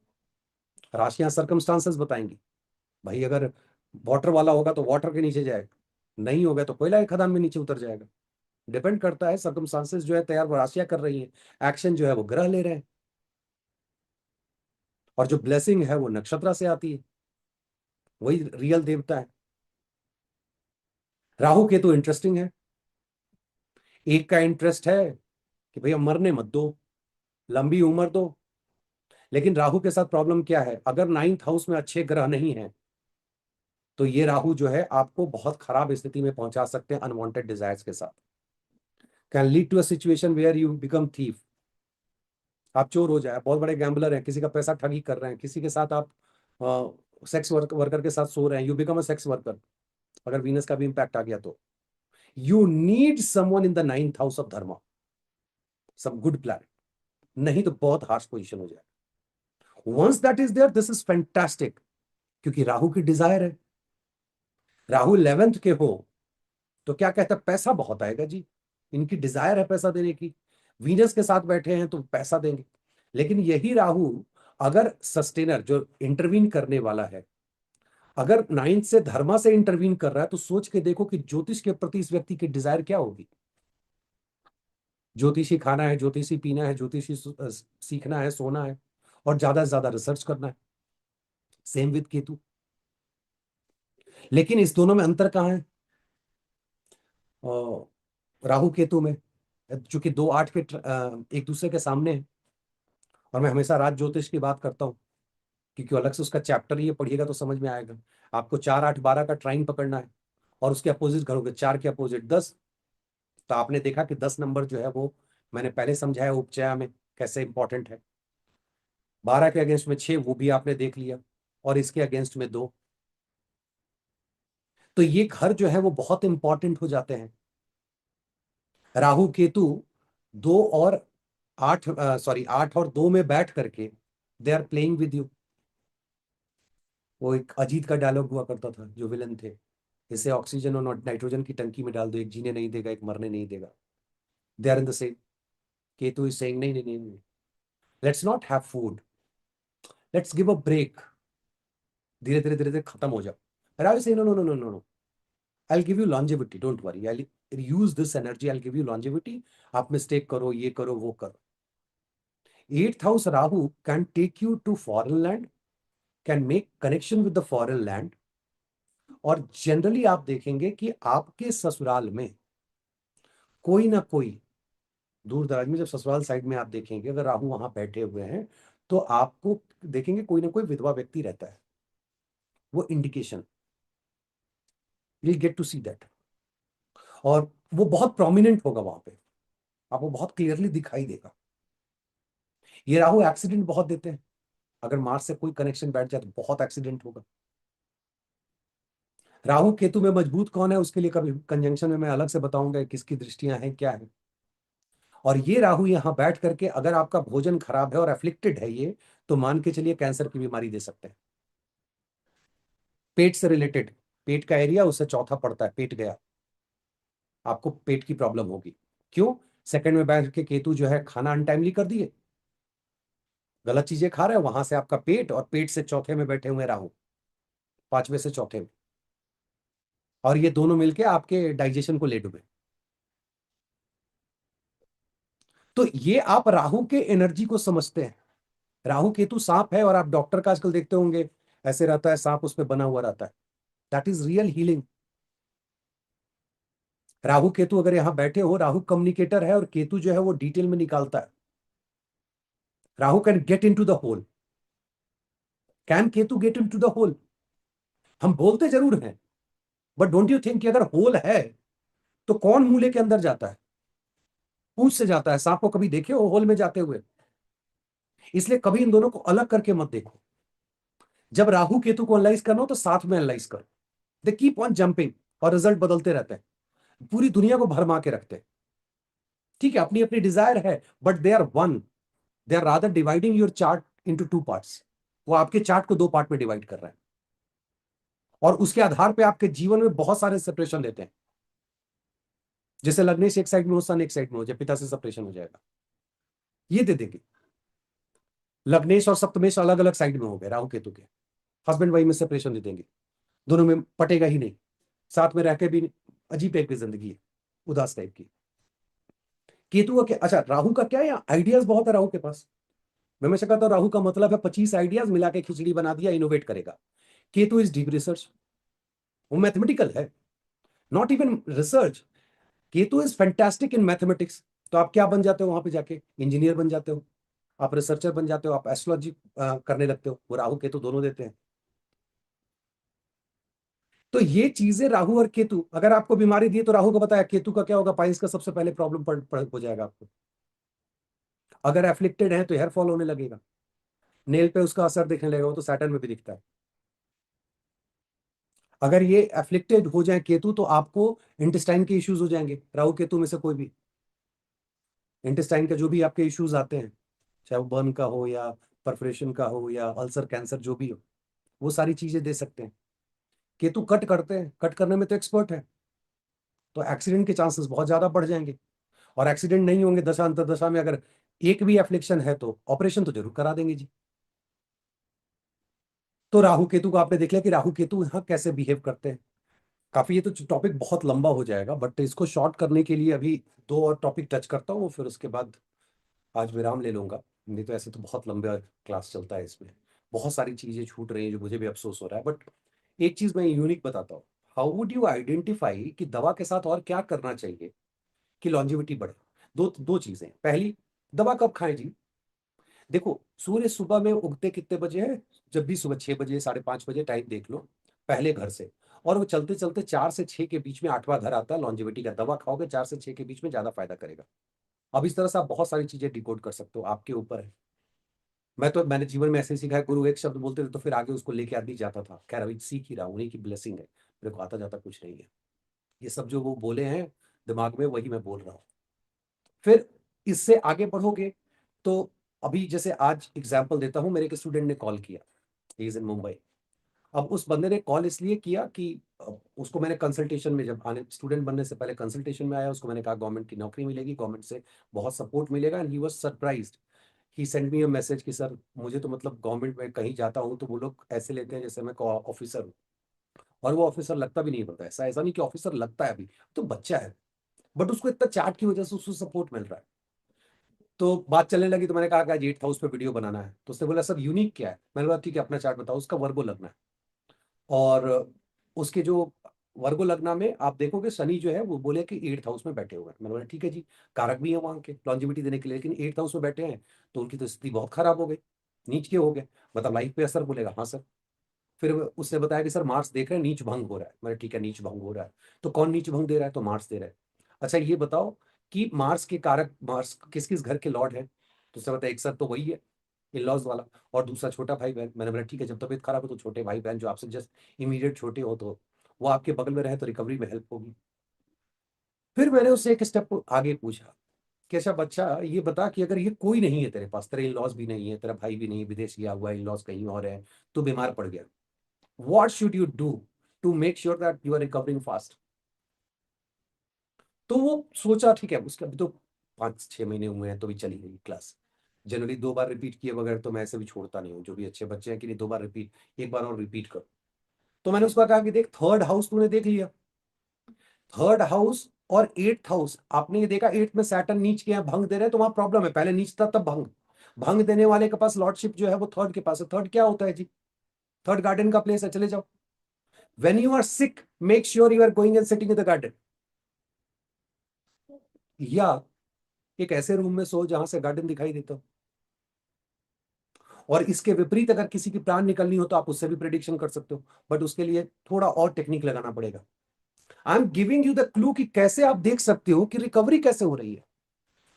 राशियां सर्कमस्टांसेस बताएंगी। भाई अगर वाटर वाला होगा तो वाटर के नीचे जाएगा, नहीं होगा तो कोयला एक खदान में नीचे उतर जाएगा। डिपेंड करता है, सर्कमस्टांसेस जो है तैयार वो राशियां कर रही हैं, एक्शन जो है वो ग्रह ले रहे हैं। और जो ब्लेसिंग है वो नक्षत्र से आती है, वही रियल देवता है। राहु केतु इंटरेस्टिंग है। एक का इंटरेस्ट है कि भैया मरने मत दो, लंबी उम्र दो। लेकिन राहु के साथ प्रॉब्लम क्या है, अगर 9th हाउस में अच्छे ग्रह नहीं है तो ये राहु जो है आपको बहुत खराब स्थिति में पहुंचा सकते हैं अनवांटेड डिजायर्स के साथ। Can lead to a situation where you become thief. आप चोर हो जाए, बहुत बड़े गैम्बलर हैं, किसी का पैसा ठगी कर रहे हैं, किसी के साथ आप सेक्स वर्कर के साथ सो रहे हैं, you become a sex worker. अगर वीनस का भी इंपैक्ट आ गया तो you need someone in the 9th house of dharma, some good plan, नहीं तो बहुत हार्श पोजीशन हो जाए। Once that is there, this is fantastic, क्योंकि राहु की डिजायर है। राहु 11th के हो तो क्या कहता है, पैसा बहुत आएगा जी, इनकी डिजायर है पैसा देने की। वीनस के साथ बैठे हैं तो पैसा देंगे। लेकिन यही राहु अगर सस्टेनर जो इंटरवीन करने वाला है, अगर 9th से धर्मा से इंटरवीन कर रहा है, तो सोच के देखो कि ज्योतिष के प्रति इस व्यक्ति की डिजायर क्या होगी। ज्योतिषी खाना है, ज्योतिषी पीना है, ज्योतिषी सीखना है, सोना है, और ज्यादा से ज्यादा रिसर्च करना है। Same with Ketu. लेकिन इस दोनों में अंतर कहाँ है, राहु केतु में, चूंकि 2 8 के एक दूसरे के सामने है। और मैं हमेशा राज ज्योतिष की बात करता हूँ, क्योंकि अलग से उसका चैप्टर ये पढ़िएगा तो समझ में आएगा। आपको 4 8 12 का ट्राइन पकड़ना है, और उसके अपोजिट करोगे, 4 के अपोजिट 10। तो आपने देखा कि 10 नंबर जो है वो मैंने पहले समझाया उपचया में कैसे इंपॉर्टेंट है। 12 के अगेंस्ट में 6, वो भी आपने देख लिया, और इसके अगेंस्ट में 2। तो ये घर जो है वो बहुत इंपॉर्टेंट हो जाते हैं। राहु केतु 8 और 2 में बैठ करके they are playing with you. वो एक अजीत का डायलॉग हुआ करता था, जो विलन थे, इसे ऑक्सीजन और नाइट्रोजन की टंकी में डाल दो, एक जीने नहीं देगा, एक मरने नहीं देगा। They are in the same. Ketu is saying नहीं नहीं नहीं नहीं, let's not have food, let's give a break, धीरे धीरे धीरे धीरे खत्म हो जाओ। राहु से no no no no no no, I give you longevity, don't worry, I use this energy, I give you longevity. आप मिस्टेक करो, ये करो, वो करो। 8th house Rahu can take you to foreign land, can make connection with the foreign land. और generally आप देखेंगे कि आपके ससुराल में कोई ना कोई, दूर दराज में जब ससुराल साइड में आप देखेंगे अगर राहु वहां बैठे हुए हैं, तो आपको देखेंगे कोई ना कोई विधवा व्यक्ति रहता है। वो indication, will get to see that. और वो बहुत प्रोमिनेंट होगा वहां पे, आपको बहुत क्लियरली दिखाई देगा। ये राहु एक्सीडेंट बहुत देते हैं, अगर मार्स से कोई कनेक्शन बैठ जाए तो बहुत एक्सीडेंट होगा। राहु केतु में मजबूत कौन है, उसके लिए कभी कंजंक्शन में मैं अलग से बताऊंगा किसकी दृष्टियां हैं क्या है। और ये राहु यहां बैठ करके अगर आपका भोजन खराब है और एफ्लिक्टेड है ये, तो मान के चलिए कैंसर की बीमारी दे सकते हैं। पेट से रिलेटेड, पेट का एरिया उससे चौथा पड़ता है, पेट गया, आपको पेट की प्रॉब्लम होगी। क्यों, सेकंड में बैठ के केतु जो है खाना अनटाइमली कर दिए, गलत चीजें खा रहे हो, वहां से आपका पेट, और पेट से चौथे में बैठे हुए राहु, 5वें से चौथे में। और ये दोनों मिलके आपके डाइजेशन को ले डूबे। तो ये आप राहु के एनर्जी को समझते हैं। राहु केतु सांप है, और आप डॉक्टर का आजकल देखते होंगे, ऐसे रहता है सांप, उस पर बना हुआ रहता है। That is real healing. Rahu Ketu अगर यहां बैठे हो, राहु कम्युनिकेटर है और केतु जो है वो डिटेल में निकालता है। Rahu can get into the whole, can Ketu get into the whole. हम बोलते जरूर हैं, बट डोंट यू थिंक कि अगर होल है तो कौन मूले के अंदर जाता है। पूंछ से जाता है। सांप को कभी देखे हो होल में जाते हुए? इसलिए कभी इन दोनों को अलग करके मत देखो। जब राहु केतु को एनालाइज करना हो तो साथ में एनालाइज करो। दे कीप ऑन जंपिंग और रिजल्ट बदलते रहते हैं, पूरी दुनिया को भरमा के रखते हैं। ठीक है, अपनी अपनी डिजायर है, but they are one. They are rather dividing your chart into two parts. वो आपके चार्ट को दो पार्ट में डिवाइड कर रहे हैं, और उसके आधार पे आपके जीवन में बहुत सारे सेपरेशन देते हैं। जैसे लग्नेश एक साइड में हो, सन एक साइड में हो जाए, पिता से सेपरेशन हो जाएगा, ये दे देंगे। लग्नेश और सप्तमेश अलग अलग साइड में हो गए राहु केतु के, हस्बैंड वाइफ में सेपरेशन दे देंगे, दोनों में पटेगा ही नहीं, साथ में रह के भी अजीब टाइप की जिंदगी है, उदास टाइप की। केतु का क्या, अच्छा राहु का क्या है, आइडियाज बहुत है राहु के पास। मैं हमेशा कहता हूं राहु का मतलब है 25 आइडियाज मिला के खिचड़ी बना दिया, इनोवेट करेगा। केतु इज डीप रिसर्च, वो मैथमेटिकल है, not even research. Ketu is fantastic in mathematics. तो आप क्या बन जाते हो वहां पे जाके? इंजीनियर बन जाते हो, आप रिसर्चर बन जाते हो, आप एस्ट्रोलॉजी करने लगते हो। वो राहु केतु दोनों देते हैं। तो ये चीजें राहु और केतु, अगर आपको बीमारी दी तो राहु को बताया, केतु का क्या होगा, पाइल्स का सबसे पहले प्रॉब्लम हो जाएगा आपको। अगर एफ्लिक्टेड है तो हेयर फॉल होने लगेगा, नेल पे उसका असर दिखने लगेगा, वो तो सैटर्न में भी दिखता है। अगर ये एफ्लिक्टेड हो जाए केतु तो आपको इंटेस्टाइन के इश्यूज हो जाएंगे, राहु केतु में से कोई भी। इंटेस्टाइन के जो भी आपके इश्यूज आते हैं, चाहे वो बर्न का हो या परफोरेशन का हो या अल्सर कैंसर जो भी हो, वो सारी चीजें दे सकते हैं। केतु कट करते हैं, कट करने में तो एक्सपर्ट है, तो एक्सीडेंट के चांसेस बहुत ज्यादा बढ़ जाएंगे। और एक्सीडेंट नहीं होंगे दशा अंतर दशा में, अगर एक भी एफ्लिक्शन है तो ऑपरेशन तो जरूर करा देंगे जी। तो राहु केतु को आपने देख लिया कि राहु केतु यहाँ कैसे बिहेव करते हैं। काफी, ये तो टॉपिक बहुत लंबा हो जाएगा, बट इसको शॉर्ट करने के लिए अभी दो और टॉपिक टच करता हूँ, फिर उसके बाद आज विराम ले लूंगा। नहीं तो ऐसे तो बहुत लंबा क्लास चलता है, इसमें बहुत सारी चीजें छूट रही हैं जो मुझे भी अफसोस हो रहा है। बट एक चीज मैं यूनिक बताता हूँ। हाउ वुड यू आइडेंटिफाई कि दवा के साथ और क्या करना चाहिए कि लॉन्जिविटी बढ़े? दो दो चीजें। पहली, दवा कब खाएं जी? देखो, सूर्य सुबह में उगते कितने बजे है? जब भी सुबह 6 बजे, 5:30 बजे, टाइम देख लो पहले घर से, और वो चलते चलते 4 से 6 के बीच में आठवां घर आता है लॉन्जिविटी का। दवा खाओगे 4 से 6 के बीच में, ज्यादा फायदा करेगा। अब इस तरह से आप बहुत सारी चीजें डिकोड कर सकते हो, आपके ऊपर है। मैंने जीवन में ऐसे ही सीखा है, गुरु एक शब्द बोलते थे तो फिर आगे उसको लेके आदमी जाता था। खैर अभी सीख ही रहा हूं, उन्हीं की ब्लेसिंग है, मेरे को आता जाता कुछ नहीं है। ये सब जो वो बोले हैं दिमाग में, वही मैं बोल रहा हूँ। फिर इससे आगे बढ़ोगे तो, अभी जैसे आज एग्जाम्पल देता हूं, मेरे एक स्टूडेंट ने कॉल किया, ही इज इन मुंबई। अब उस बंदे ने कॉल इसलिए किया कि उसको मैंने कंसल्टेशन में, जब आने स्टूडेंट बनने से पहले कंसल्टेशन में आया, उसको मैंने कहा गवर्नमेंट की नौकरी मिलेगी, गवर्नमेंट से बहुत सपोर्ट मिलेगा, and he was surprised. He send me a message कि सर मुझे तो मतलब गवर्नमेंट में कहीं जाता हूँ तो वो लोग ऐसे लेते हैं जैसे मैं ऑफिसर हूँ, और वो ऑफिसर लगता भी नहीं होता। ऐसा ऐसा नहीं कि ऑफिसर लगता है, अभी तो बच्चा है, बट उसको इतना चार्ट की वजह से उसको सपोर्ट मिल रहा है। तो बात चलने लगी, तो मैंने कहा कि 8 हाउस पे वीडियो बनाना है। तो उसने बोला सर यूनिक क्या है? मैंने बोला ठीक है अपना चार्ट बताओ। उसका वर्गो लगना है, और उसके जो वर्गो लगना में आप देखोगे शनि जो है वो बोले कि 8 हाउस में बैठे हुए हैं। मैंने बोला ठीक है जी, कारक भी है वहां के लॉन्जिविटी देने के लिए, लेकिन 8 हाउस में बैठे हैं तो उनकी तो स्थिति बहुत खराब हो गई, नीच के हो गए, मतलब लाइफ पे असर। बोलेगा हाँ सर। फिर उसने बताया कि सर मार्स देख रहे हैं नीच भंग हो रहा है। मैंने ठीक है, नीच भंग हो रहा है तो कौन नीच भंग दे रहा है? तो मार्स दे रहा है। अच्छा ये बताओ कि मार्स के कारक, मार्स किस किस घर के लॉर्ड है? तो उसने बताया एक सर तो वही है, इन लॉज वाला, और दूसरा छोटा भाई बहन। मैंने बोला ठीक है, जब तबीयत खराब हो तो छोटे भाई बहन जो आपसे जस्ट इमीडिएट छोटे हो, तो वो आपके बगल में रहे तो रिकवरी में हेल्प होगी। फिर मैंने उससे एक स्टेप आगे पूछा कि अच्छा बच्चा ये बता कि अगर ये कोई नहीं है तेरे पास, तेरे इन लॉज भी नहीं है, तेरा भाई भी नहीं, विदेश गया हुआ है, इन लॉज कहीं और है, तो बीमार पड़ गया, what should you do to make sure that you are recovering fast? तो वो सोचा ठीक है, उसके अभी तो 5-6 महीने हुए हैं तो भी चली गई क्लास। जनरली 2 बार रिपीट किए बगैर तो मैं ऐसे भी छोड़ता नहीं हूँ, जो भी अच्छे बच्चे हैं कि नहीं 2 बार रिपीट, एक बार और रिपीट करो। तो मैंने उसको कहा कि देख, 3rd हाउस तूने देख लिया, 3rd हाउस और 8th हाउस आपने ये देखा, 8th में सैटर्न नीच के यहाँ भंग दे रहे हैं, तो वहां प्रॉब्लम है। पहले नीच था तब भंग। भंग देने वाले के पास लॉर्डशिप जो है वो 3rd के पास है। 3rd क्या होता है जी? 3rd गार्डन का प्लेस है, चले जाओ। When you are sick, make sure you are going and sitting in the garden, या एक ऐसे रूम में सो जहां से गार्डन दिखाई देता हो। और इसके विपरीत अगर किसी की प्राण निकलनी हो तो आप उससे भी प्रिडिक्शन कर सकते हो, बट उसके लिए थोड़ा और टेक्निक लगाना पड़ेगा। I am giving you the clue कि कैसे आप देख सकते हो कि रिकवरी कैसे हो रही है।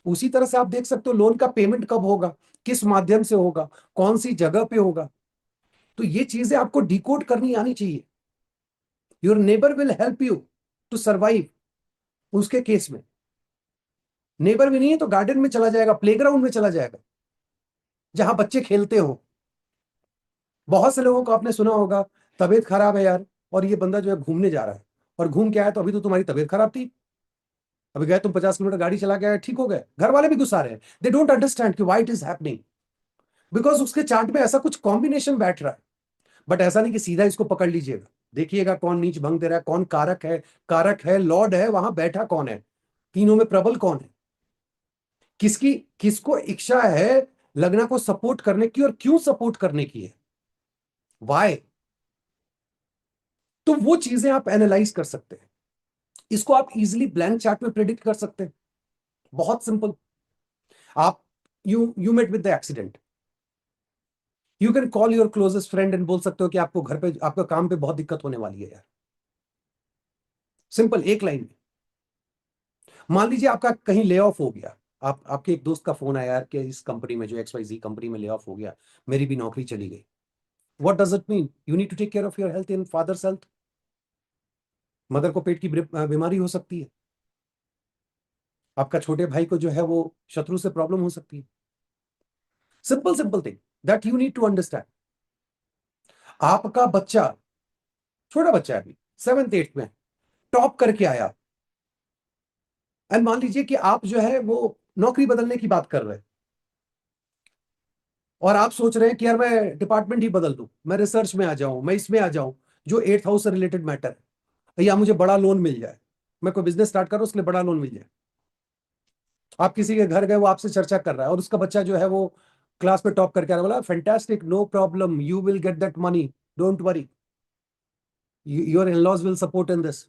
उसी तरह से आप देख सकते हो लोन का पेमेंट कब होगा, किस माध्यम से होगा, कौन सी जगह पे होगा। तो ये चीजें आपको डिकोड करनी आनी चाहिए। Your neighbour will help you to survive. उसके केस में नेबर भी नहीं है तो गार्डन में चला जाएगा, प्लेग्राउंड में चला जाएगा, जहां बच्चे खेलते हो। बहुत से लोगों को आपने सुना होगा, तबीयत खराब है यार, और ये बंदा जो है घूमने जा रहा है, और घूम के आया तो अभी तो तुम्हारी तबीयत खराब थी, अभी गए तुम 50 किलोमीटर गाड़ी चला के आए, ठीक हो गए। घर वाले भी गुस्सा रहे हैं, दे डोंट अंडरस्टैंड कि why it is happening, because उसके चार्ट में ऐसा कुछ कॉम्बिनेशन बैठ रहा है। बट ऐसा नहीं कि सीधा इसको पकड़ लीजिएगा, देखिएगा कौन नीच भंग दे रहा है, कौन कारक है, कारक है, लॉर्ड है, वहां बैठा कौन है, तीनों में प्रबल कौन है, किसकी किसको इच्छा है लगना को सपोर्ट करने की, और क्यों सपोर्ट करने की है, वाई। तो वो चीजें आप एनालाइज कर सकते हैं। इसको आप इजीली ब्लैंक चार्ट में प्रिडिक्ट कर सकते हैं, बहुत सिंपल। आप you met with the accident, you can call your closest friend and बोल सकते हो कि आपको घर पे, आपका काम पे बहुत दिक्कत होने वाली है यार, सिंपल एक लाइन में। मान लीजिए आपका कहीं ले ऑफ हो गया, आप आपके एक दोस्त का फोन आया यार कि इस कंपनी में, जो XYZ कंपनी में ले ऑफ हो गया, मेरी भी नौकरी चली गई। What does it mean? You need to take care of your health in father's health. Mother को पेट की बीमारी हो सकती है, आपका छोटे भाई को जो है वो शत्रु से प्रॉब्लम हो सकती है। Simple simple thing that you need to understand. आपका बच्चा, छोटा बच्चा है अभी, 7th 8th में, टॉप करके आया, एंड मान लीजिए कि आप जो है वो नौकरी बदलने की बात कर रहे हैं, और आप सोच रहे हैं कि यार मैं डिपार्टमेंट ही बदल दूं, मैं रिसर्च में आ जाऊं, मैं इसमें आ जाऊं, जो 8th हाउस से रिलेटेड मैटर है, या मुझे बड़ा लोन मिल जाए, मैं कोई बिजनेस स्टार्ट कर रहा हूं उसके लिए बड़ा लोन मिल जाए। आप किसी के घर गए, वो आपसे चर्चा कर रहा है, और उसका बच्चा जो है वो क्लास में टॉप करके आ रहा है, बोला fantastic, no problem, you will get that money, don't worry, your in laws will support in this,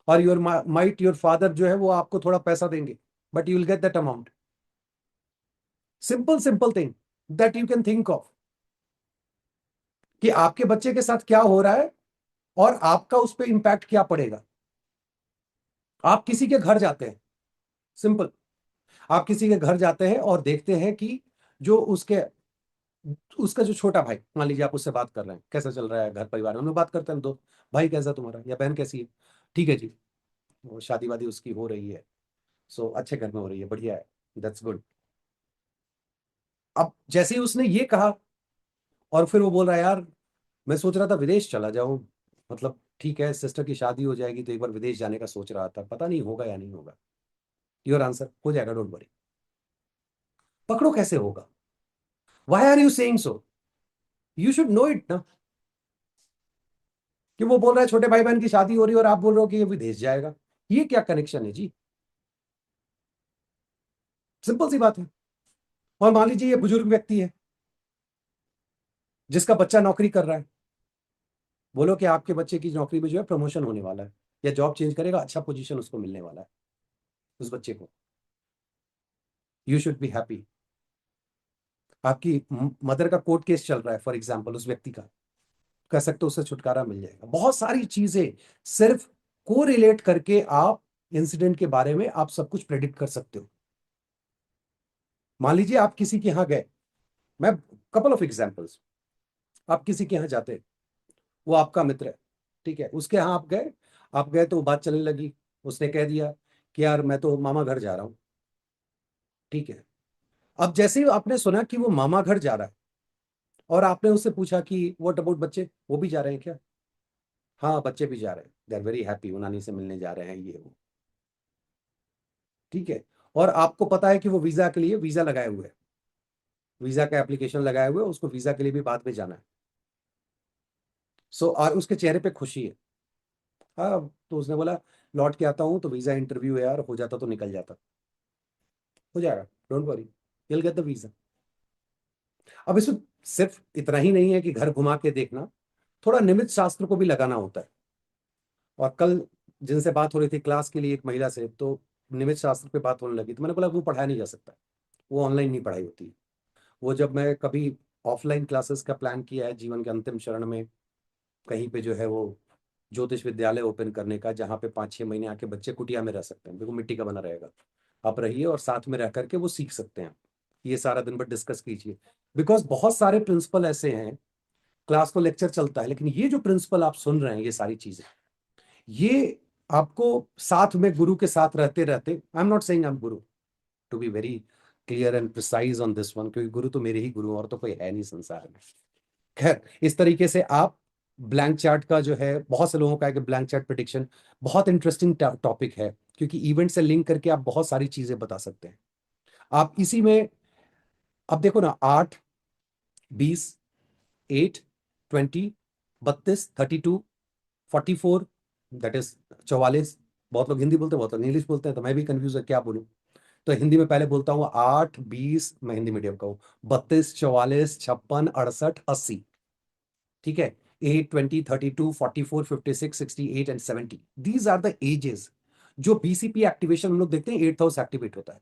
और योर माइट योर फादर जो है वो आपको थोड़ा पैसा देंगे, but you will get that amount. Simple simple thing that you can think of, कि आपके बच्चे के साथ क्या हो रहा है, और आपका उस पर इंपैक्ट क्या पड़ेगा। आप किसी के घर जाते हैं, सिंपल, आप किसी के घर जाते हैं और देखते हैं कि जो उसका जो छोटा भाई, मान लीजिए आप उससे बात कर रहे हैं, कैसा चल रहा है घर परिवार में, हम लोग बात करते हैं, दो भाई कैसा तुम्हारा, या बहन कैसी है, ठीक है जी, वो शादी वादी उसकी हो रही है, सो अच्छे घर में हो रही है, बढ़िया है, दैट्स गुड। अब जैसे ही उसने ये कहा, और फिर वो बोल रहा है यार मैं सोच रहा था विदेश चला जाऊं, मतलब ठीक है सिस्टर की शादी हो जाएगी तो एक बार विदेश जाने का सोच रहा था, पता नहीं होगा या नहीं होगा। योर आंसर हो जाएगा, डोंट वरी। पकड़ो कैसे होगा, why are you saying so, you should know it ना, कि वो बोल रहा है छोटे भाई बहन की शादी हो रही है और आप बोल रहे हो कि ये विदेश जाएगा, ये क्या कनेक्शन है जी। सिंपल सी बात है। और मान लीजिए ये बुजुर्ग व्यक्ति है जिसका बच्चा नौकरी कर रहा है, बोलो कि आपके बच्चे की नौकरी में जो है प्रमोशन होने वाला है, या जॉब चेंज करेगा, अच्छा पोजीशन उसको मिलने वाला है, उस बच्चे को, यू शुड बी हैप्पी। आपकी मदर का कोर्ट केस चल रहा है फॉर एग्जाम्पल, उस व्यक्ति का, कह सकते हो उससे छुटकारा मिल जाएगा। बहुत सारी चीजें सिर्फ को रिलेट करके आप इंसिडेंट के बारे में आप सब कुछ प्रेडिक्ट कर सकते हो। मान लीजिए आप किसी के यहाँ गए, मैं कपल ऑफ एग्जांपल्स, आप किसी के यहाँ जाते, वो आपका मित्र है, ठीक है, उसके यहाँ आप गए तो बात चलने लगी, उसने कह दिया कि यार मैं तो मामा घर जा रहा हूँ, ठीक है। अब जैसे ही आपने सुना कि वो मामा घर जा रहा है, और आपने उससे पूछा कि व्हाट अबाउट बच्चे, वो भी जा रहे हैं क्या, हाँ बच्चे भी जा रहे हैं, दे आर वेरी हैप्पी, वो नानी से मिलने जा रहे हैं, ये वो, ठीक है। और आपको पता है कि वो वीजा के लिए वीजा लगाए हुए है, वीजा का एप्लीकेशन लगाए हुए, उसको वीजा के लिए भी बाद में जाना है। सो और उसके चेहरे पे खुशी है। हाँ, तो उसने बोला लौट के आता हूँ तो वीजा इंटरव्यू है यार, हो जाता तो निकल जाता, हो जाएगा, don't worry, you'll get the visa. अब इसमें सिर्फ इतना ही नहीं है कि घर घुमा के देखना, थोड़ा निमित्त शास्त्र को भी लगाना होता है। और कल जिनसे बात हो रही थी क्लास के लिए एक महिला से, तो निमित्त शास्त्र पे बात होने लगी, तो मैंने बोला वो पढ़ाया नहीं जा सकता, वो ऑनलाइन नहीं पढ़ाई होती। वो जब मैं कभी ऑफलाइन क्लासेस का प्लान किया है जीवन के अंतिम चरण में, कहीं पे जो है वो ज्योतिष विद्यालय ओपन करने का, जहाँ पे 5 6 महीने आके बच्चे कुटिया में रह सकते हैं, बिल्कुल मिट्टी का बना रहेगा, आप रहिए और साथ में रह करके वो सीख सकते हैं। ये सारा दिन भर डिस्कस कीजिए, बिकॉज बहुत सारे प्रिंसिपल ऐसे हैं, क्लास तो लेक्चर चलता है, लेकिन ये जो प्रिंसिपल आप सुन रहे हैं, ये सारी चीजें, ये आपको साथ में गुरु के साथ रहते रहते, I am not saying I am guru, to be very clear and precise on this one, क्योंकि गुरु तो मेरे ही गुरु और तो कोई है नहीं संसार में। खैर, इस तरीके से आप ब्लैंक चार्ट का जो है, बहुत से लोगों का है कि ब्लैंक चार्ट प्रिडिक्शन बहुत इंटरेस्टिंग टॉपिक है, क्योंकि इवेंट से लिंक करके आप बहुत सारी चीजें बता सकते हैं। आप इसी में, अब देखो ना, 8, 20, 8, 20, 32, 32, 44, दैट इज 44। बहुत लोग हिंदी बोलते हैं, बहुत लोग इंग्लिश बोलते हैं, तो मैं भी कंफ्यूज है क्या बोलूं। तो हिंदी में पहले बोलता हूँ 8, 20, मैं हिंदी मीडियम का हूँ, 32, 44, 56, 68, 80। ठीक है, 8, 20, 32, 44, 56, 68 and 70, these are the ages जो बीसीपी एक्टिवेशन हम लोग देखते हैं 8th हाउस एक्टिवेट होता है।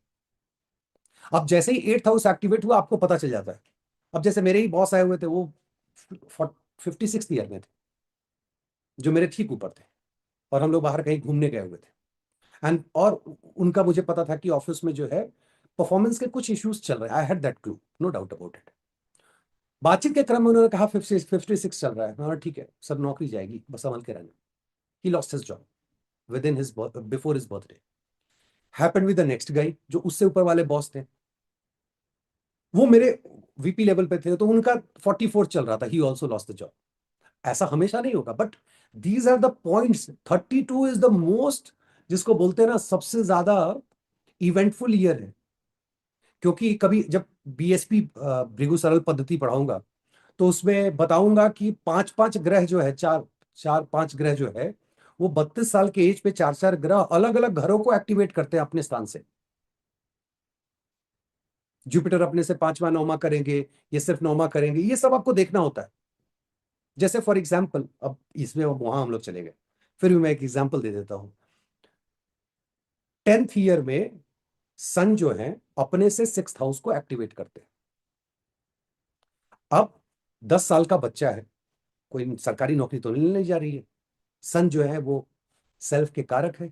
अब जैसे ही 8th हाउस एक्टिवेट हुआ आपको पता चल जाता है। अब जैसे मेरे ही बॉस आए हुए थे, वो 56th ईयर में थे, जो मेरे ठीक ऊपर थे, और हम लोग बाहर कहीं घूमने गए हुए थे। एंड और उनका मुझे पता था कि ऑफिस में जो है परफॉर्मेंस के कुछ इश्यूज चल रहे हैं, I had that clue, no doubt about it. बातचीत के क्रम में उन्होंने कहा 56 चल रहा है, मैंने कहा ठीक है सर, नौकरी जाएगी, बस संभल के रहना। He lost his job with in his before his birthday. Happened with the next गाई जो उससे ऊपर वाले बॉस थे, वो मेरे वीपी लेवल पे थे, तो उनका 44 चल रहा था, he also lost the job. ऐसा हमेशा नहीं होगा, but these are the points. 32 is the most, जिसको बोलते हैं ना, सबसे ज्यादा इवेंटफुल ईयर है। क्योंकि कभी जब बीएसपी भृगु सरल पद्धति पढ़ाऊंगा, तो उसमें बताऊंगा कि 5-5 ग्रह जो है, चार चार 5 ग्रह जो है, वो 32 साल के एज पे 4-4 ग्रह अलग अलग घरों को एक्टिवेट करते हैं अपने स्थान से। जुपिटर अपने से 5वां 9वां करेंगे, ये सिर्फ 9वां करेंगे, ये सब आपको देखना होता है। जैसे फॉर एग्जाम्पल, अब इसमें वहां हम लोग चले गए, फिर भी मैं एक एग्जाम्पल दे देता हूं। 10th ईयर में सन जो है अपने से 6th हाउस को एक्टिवेट करते हैं। अब 10 साल का बच्चा है, कोई सरकारी नौकरी तो नहीं लेने जा रही है, सन जो है वो सेल्फ के कारक है,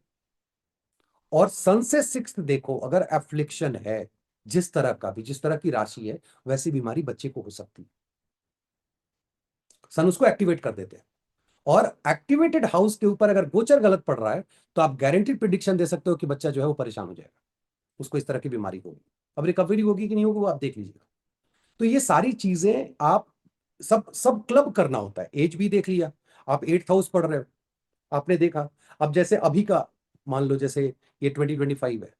और सन से 6th देखो, अगर एफ्लिक्शन है, जिस तरह का भी, जिस तरह की राशि है, वैसी बीमारी बच्चे को हो सकती है। सन उसको एक्टिवेट कर देते हैं, और एक्टिवेटेड हाउस के ऊपर अगर गोचर गलत पड़ रहा है, तो आप गारंटीड प्रिडिक्शन दे सकते हो कि बच्चा जो है वो परेशान हो जाएगा, उसको इस तरह की बीमारी होगी। अब रिकवरी होगी कि नहीं होगी वो आप देख लीजिएगा। तो ये सारी चीजें आप सब सब क्लब करना होता है। एज भी देख लिया, आप 8th हाउस पढ़ रहे हो, आपने देखा। अब जैसे अभी का मान लो, जैसे ये 2025 है,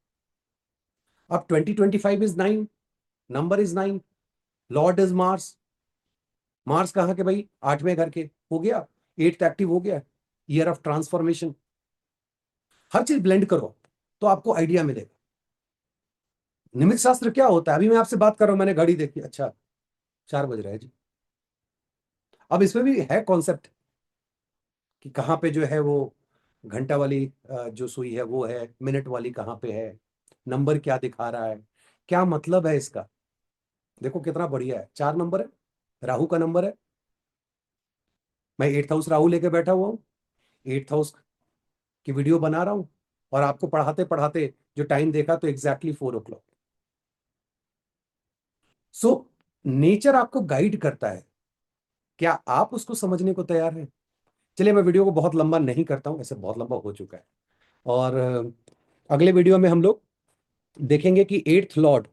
अब 2025 is 9, number is 9, Lord is Mars. Mars कहाँ के भाई, 8वें घर के, हो गया 8th एक्टिव हो गया, ईयर ऑफ ट्रांसफॉर्मेशन। हर चीज ब्लेंड करो तो आपको आइडिया मिलेगा। निमित्त शास्त्र क्या होता है, अभी मैं आपसे बात कर रहा हूं, मैंने घड़ी देखी, अच्छा 4 बज रहे हैं जी। अब इसमें भी है कॉन्सेप्ट कि कहाँ पे जो है वो घंटा वाली जो सुई है वो है, मिनट वाली कहाँ पे है, नंबर क्या दिखा रहा है, क्या मतलब है इसका। देखो कितना बढ़िया है, 4 नंबर है, राहु का नंबर है। मैं 8th हाउस राहु लेके बैठा हुआ हूँ, 8th हाउस की वीडियो बना रहा हूँ, और आपको पढ़ाते पढ़ाते जो टाइम देखा तो एग्जैक्टली 4 o'clock। सो नेचर आपको गाइड करता है, क्या आप उसको समझने को तैयार हैं। चलिए, मैं वीडियो को बहुत लंबा नहीं करता हूं, ऐसे बहुत लंबा हो चुका है। और अगले वीडियो में हम लोग देखेंगे कि 8th लॉर्ड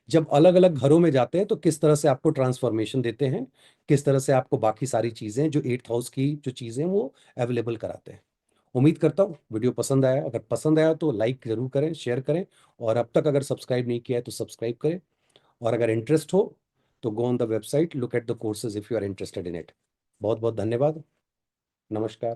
जब अलग अलग घरों में जाते हैं तो किस तरह से आपको ट्रांसफॉर्मेशन देते हैं, किस तरह से आपको बाकी सारी चीजें जो 8th हाउस की जो चीजें वो अवेलेबल कराते हैं। उम्मीद करता हूँ वीडियो पसंद आया, अगर पसंद आया तो लाइक जरूर करें, शेयर करें, और अब तक अगर सब्सक्राइब नहीं किया है तो सब्सक्राइब करें। और अगर इंटरेस्ट हो तो go on the website, look at the courses if you are interested in it. बहुत बहुत धन्यवाद, नमस्कार।